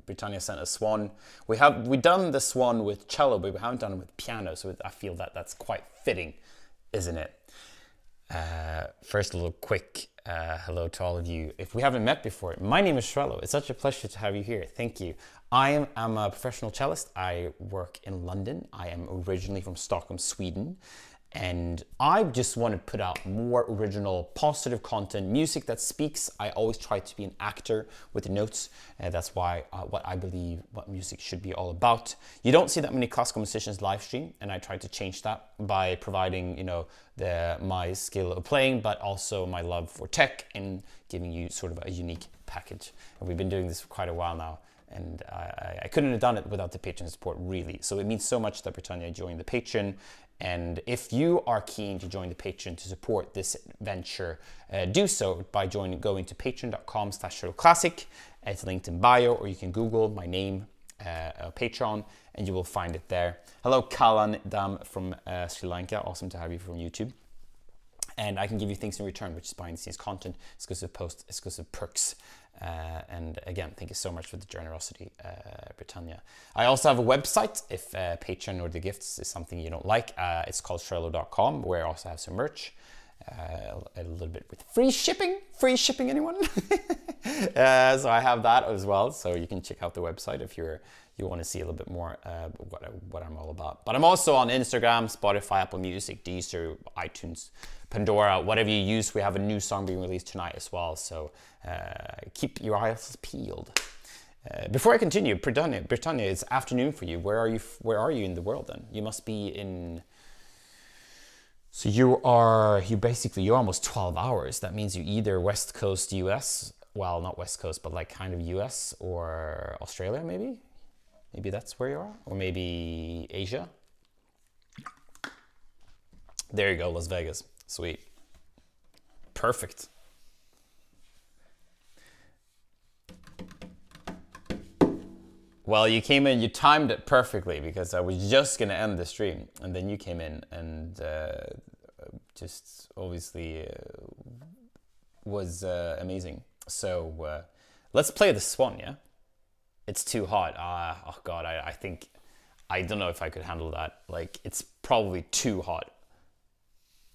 Britannia sent a swan. We've done the swan with cello, but we haven't done it with piano. So I feel that that's quite fitting, isn't it? First, a little quick hello to all of you. If we haven't met before, my name is Schrello. It's such a pleasure to have you here. Thank you. I'm a professional cellist. I work in London. I am originally from Stockholm, Sweden. And I just want to put out more original, positive content, music that speaks. I always try to be an actor with the notes. That's why what I believe what music should be all about. You don't see that many classical musicians live stream, and I try to change that by providing, you know, my skill of playing, but also my love for tech and giving you sort of a unique package. And we've been doing this for quite a while now. And I couldn't have done it without the Patreon support, really. So it means so much that Britannia joined the Patreon. And if you are keen to join the Patreon to support this venture, do so by going to patreon.com/CherloClassic. It's linked in bio, or you can Google my name, Patreon, and you will find it there. Hello, Kalan Dam from Sri Lanka. Awesome to have you from YouTube. And I can give you things in return, which is behind the scenes content, exclusive posts, exclusive perks. And again, thank you so much for the generosity, Britannia. I also have a website if Patreon or the gifts is something you don't like. It's called Schrello.com, where I also have some merch. A little bit with free shipping. Free shipping, anyone? So I have that as well. So you can check out the website if you want to see a little bit more what I'm all about. But I'm also on Instagram, Spotify, Apple Music, Deezer, iTunes, Pandora, whatever you use. We have a new song being released tonight as well. So keep your eyes peeled. Before I continue, Britannia, it's afternoon for you. Where are you in the world then? You must be in... So you're almost 12 hours. That means you either West Coast US, well, not West Coast, but like kind of US or Australia maybe? Maybe that's where you are? Or maybe Asia? There you go, Las Vegas. Sweet. Perfect. Well, you came in, you timed it perfectly, because I was just going to end the stream, and then you came in and just obviously was amazing. So let's play the Swan, yeah? It's too hot. Oh God, I don't know if I could handle that. Like, it's probably too hot.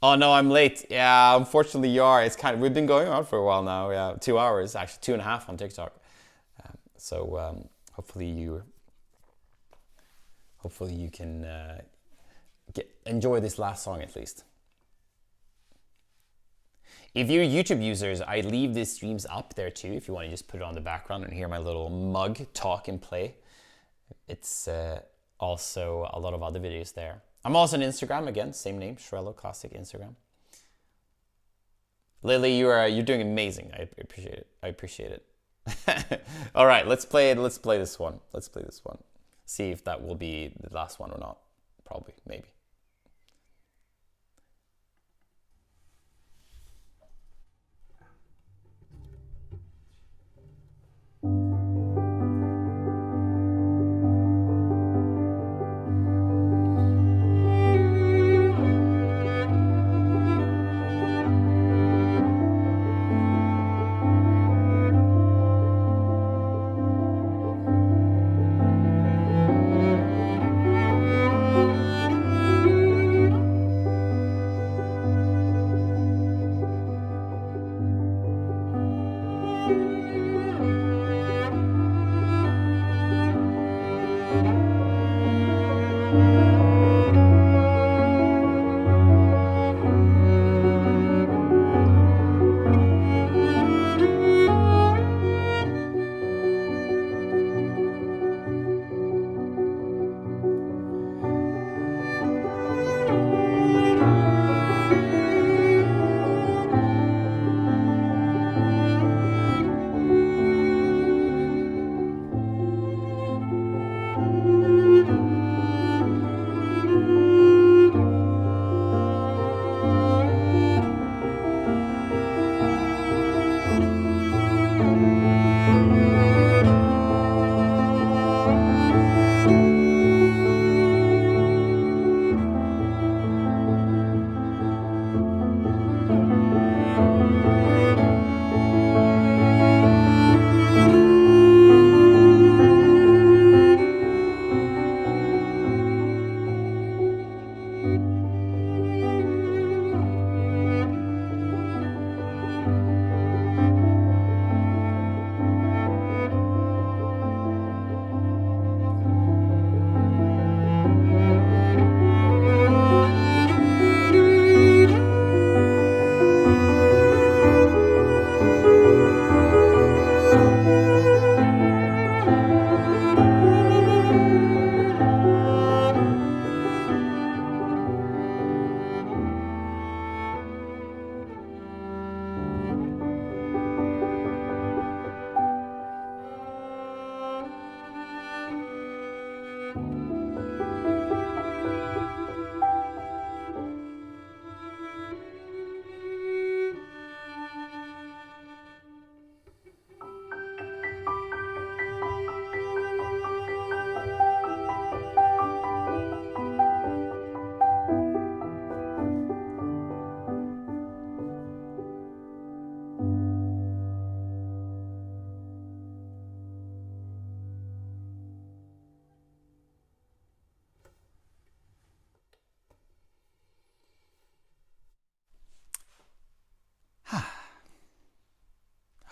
Oh no, I'm late. Yeah, unfortunately you are. We've been going on for a while now. Yeah, 2 hours, actually 2.5 on TikTok. Hopefully you can enjoy this last song at least. If you're YouTube users, I leave these streams up there too, if you want to just put it on the background and hear my little mug talk and play. It's also a lot of other videos there. I'm also on Instagram, again, same name, Schrello Classic Instagram. Lily, you're doing amazing. I appreciate it. All right, let's play this one. See if that will be the last one or not. Probably, maybe.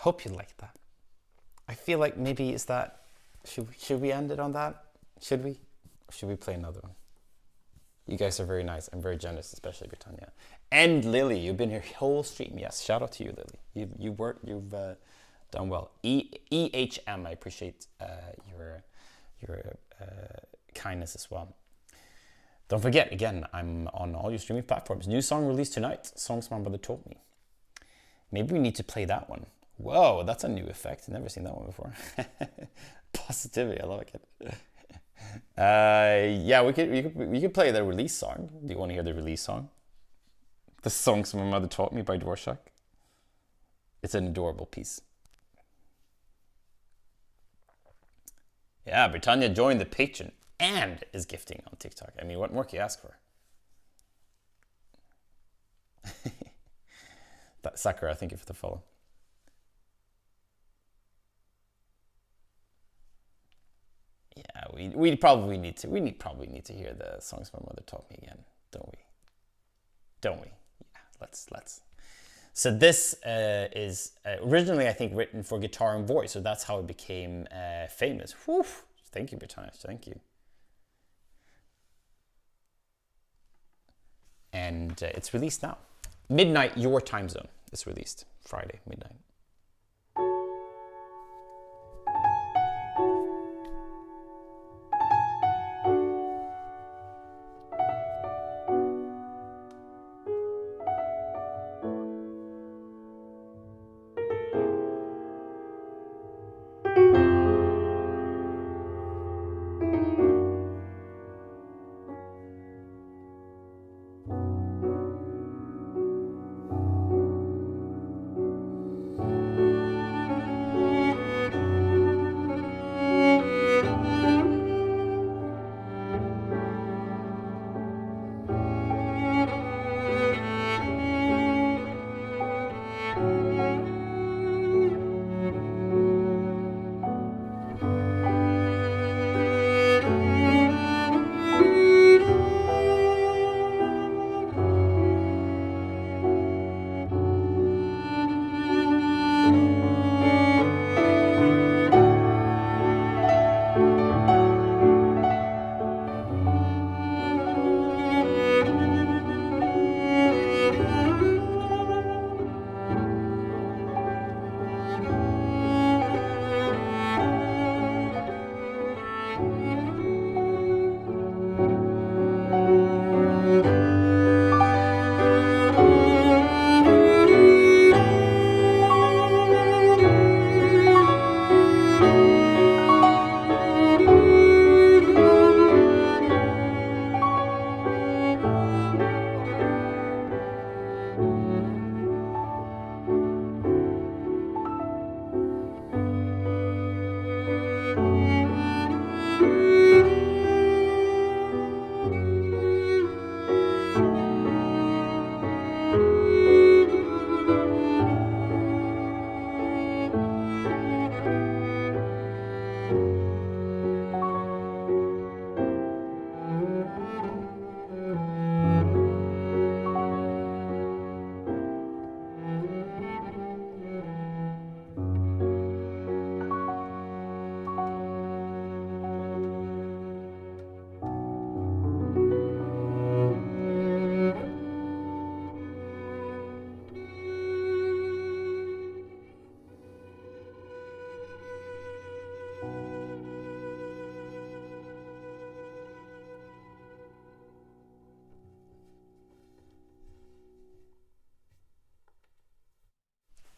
hope you like that. I feel like maybe is that, should we end it on that? Should we? Or should we play another one? You guys are very nice. I'm very generous, especially Britannia. And Lily, you've been here whole stream. Yes, shout out to you, Lily. You've done well. EHM, I appreciate your kindness as well. Don't forget, again, I'm on all your streaming platforms. New song released tonight. Songs my mother taught me. Maybe we need to play that one. Whoa, that's a new effect. Never seen that one before. Positivity, I like it. Yeah, we could play the release song. Do you want to hear the release song? The Songs My Mother Taught Me by Dvorak. It's an adorable piece. Yeah, Britannia joined the Patron and is gifting on TikTok. I mean, what more can you ask for? That Sakura, thank you for the follow. Yeah, we probably need to hear the Songs My Mother Taught Me again, don't we? Don't we? Yeah, let's. So this is originally, I think, written for guitar and voice, so that's how it became famous. Whew. Thank you, Britannia. Thank you. And it's released now. Midnight, your time zone. It's released Friday, midnight.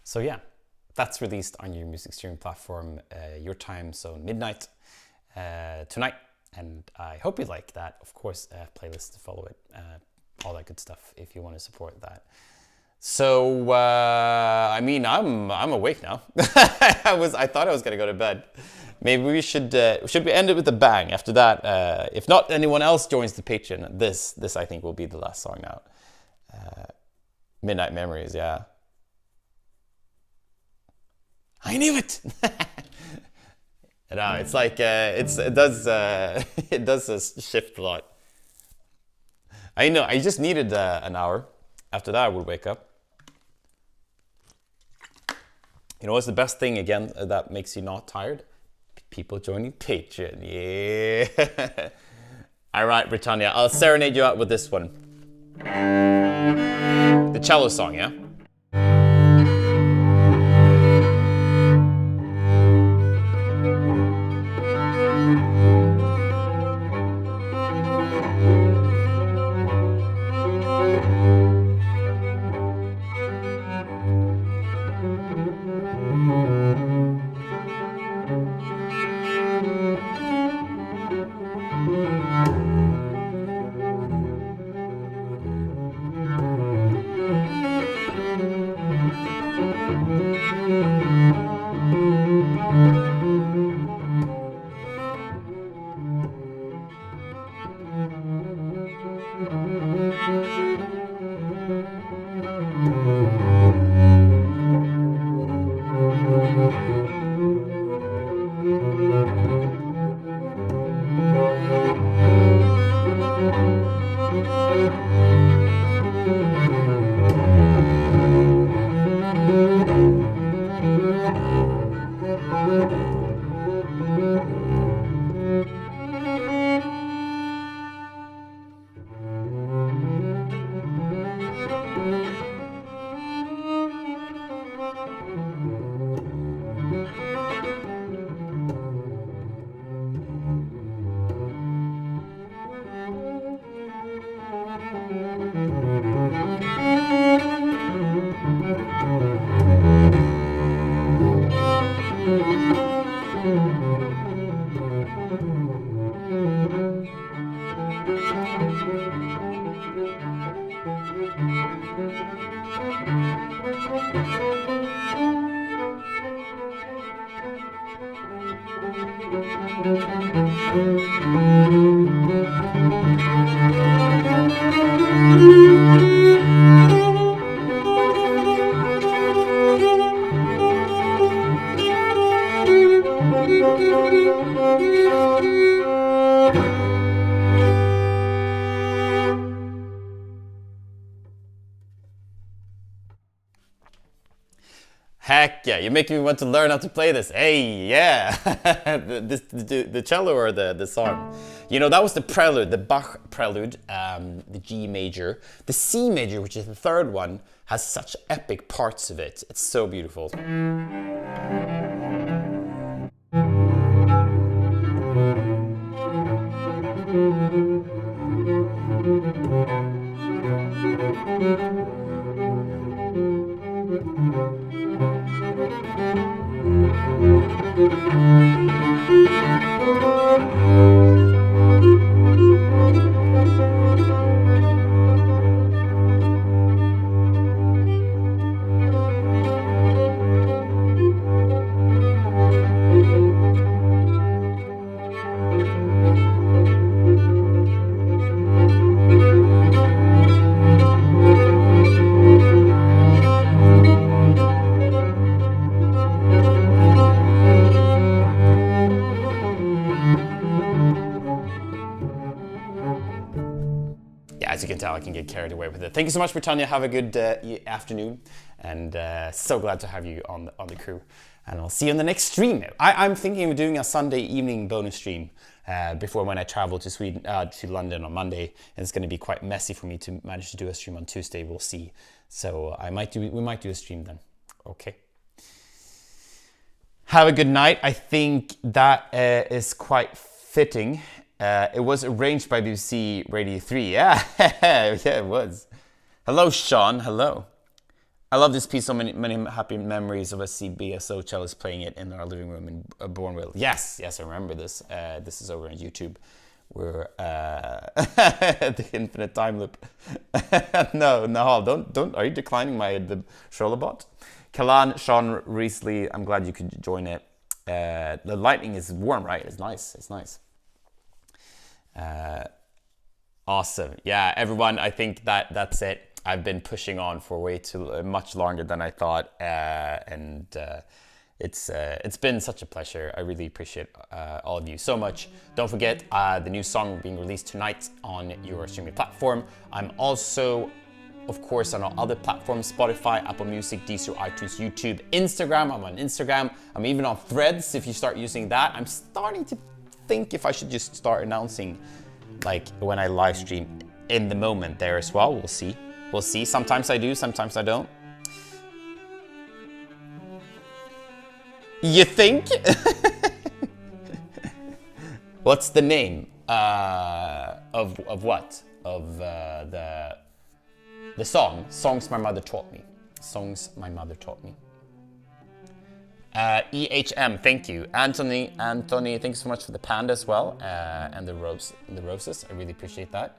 So yeah, that's released on your music streaming platform, your time zone, midnight tonight. And I hope you like that. Of course, playlist to follow it, all that good stuff if you want to support that. So I mean, I'm awake now. I thought I was gonna go to bed. Maybe we should we end it with a bang after that? If not anyone else joins the Patreon, this I think will be the last song now. Midnight Memories, yeah. I knew it. No, it's like it does shift a lot. I know. I just needed an hour. After that, I would wake up. You know what's the best thing again that makes you not tired? People joining Patreon. Yeah. All right, Britannia, I'll serenade you out with this one. The cello song, yeah? Heck yeah, you're making me want to learn how to play this. Hey, yeah. the cello or the song. You know, that was the prelude, the Bach prelude, the G major. The C major, which is the third one, has such epic parts of it. It's so beautiful. As you can tell, I can get carried away with it. Thank you so much, Britannia. Have a good afternoon, and so glad to have you on the crew. And I'll see you on the next stream. I'm thinking of doing a Sunday evening bonus stream before when I travel to Sweden, to London on Monday, and it's going to be quite messy for me to manage to do a stream on Tuesday. We'll see. So we might do a stream then. Okay. Have a good night. I think that is quite fitting. It was arranged by BBC Radio 3. Yeah, yeah, it was. Hello, Sean. Hello. I love this piece. So many happy memories of a CBSO cellist playing it in our living room in Bourneville. Yes, I remember this. This is over on YouTube. We're the infinite time loop. No, don't. Are you declining the Schrello bot? Kalan, Sean, Riesli, I'm glad you could join it. The lighting is warm, right? It's nice. It's nice. Awesome. Yeah, everyone, I think that's it. I've been pushing on for way too much longer than I thought, and it's been such a pleasure. I really appreciate all of you so much. Don't forget the new song being released tonight on your streaming platform. I'm also of course, on our other platforms, Spotify, Apple Music, Deezer, iTunes, YouTube, Instagram. I'm on Instagram. I'm even on Threads if you start using that. I'm starting to think if I should just start announcing like when I live stream in the moment there as well. We'll see. We'll see. Sometimes I do, sometimes I don't. You think? What's the name of what? Of the song? Songs My Mother Taught Me. Songs My Mother Taught Me. EHM, thank you. Anthony, thanks so much for the panda as well, and the roses. I really appreciate that.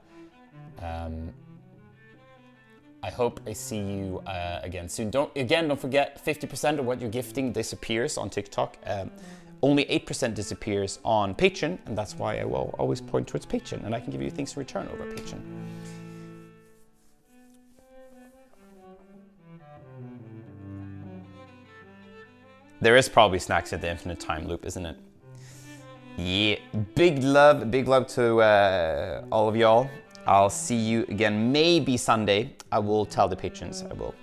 I hope I see you again soon. Don't forget, 50% of what you're gifting disappears on TikTok. Only 8% disappears on Patreon, and that's why I will always point towards Patreon, and I can give you things in return over Patreon. There is probably snacks at the infinite time loop, isn't it? Yeah, big love to all of y'all. I'll see you again maybe Sunday. I will tell the patrons, I will.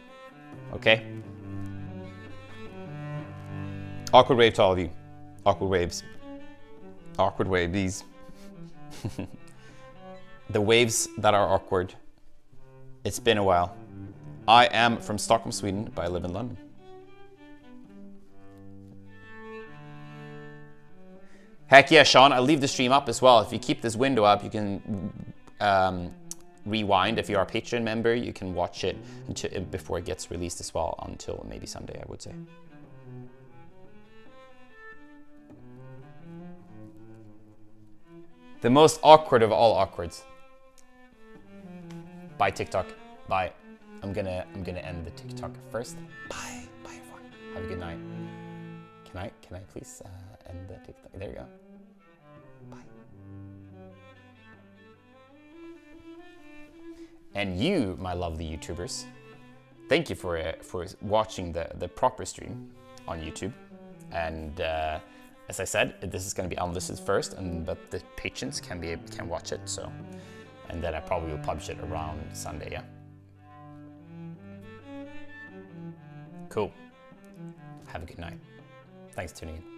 Okay? Awkward wave to all of you. Awkward waves. Awkward waves. The waves that are awkward. It's been a while. I am from Stockholm, Sweden, but I live in London. Heck yeah, Sean, I'll leave the stream up as well. If you keep this window up, you can rewind. If you are a Patreon member, you can watch it until, before it gets released as well, until maybe Sunday, I would say. The most awkward of all awkwards. Bye, TikTok. Bye. I'm gonna end the TikTok first. Bye. Bye, everyone. Have a good night. Can I please end the TikTok? There you go. Bye. And you, my lovely YouTubers, thank you for watching the proper stream on YouTube. And as I said, this is going to be unlisted first, but the patrons can watch it. So, and then I probably will publish it around Sunday. Yeah. Cool. Have a good night. Thanks for tuning in.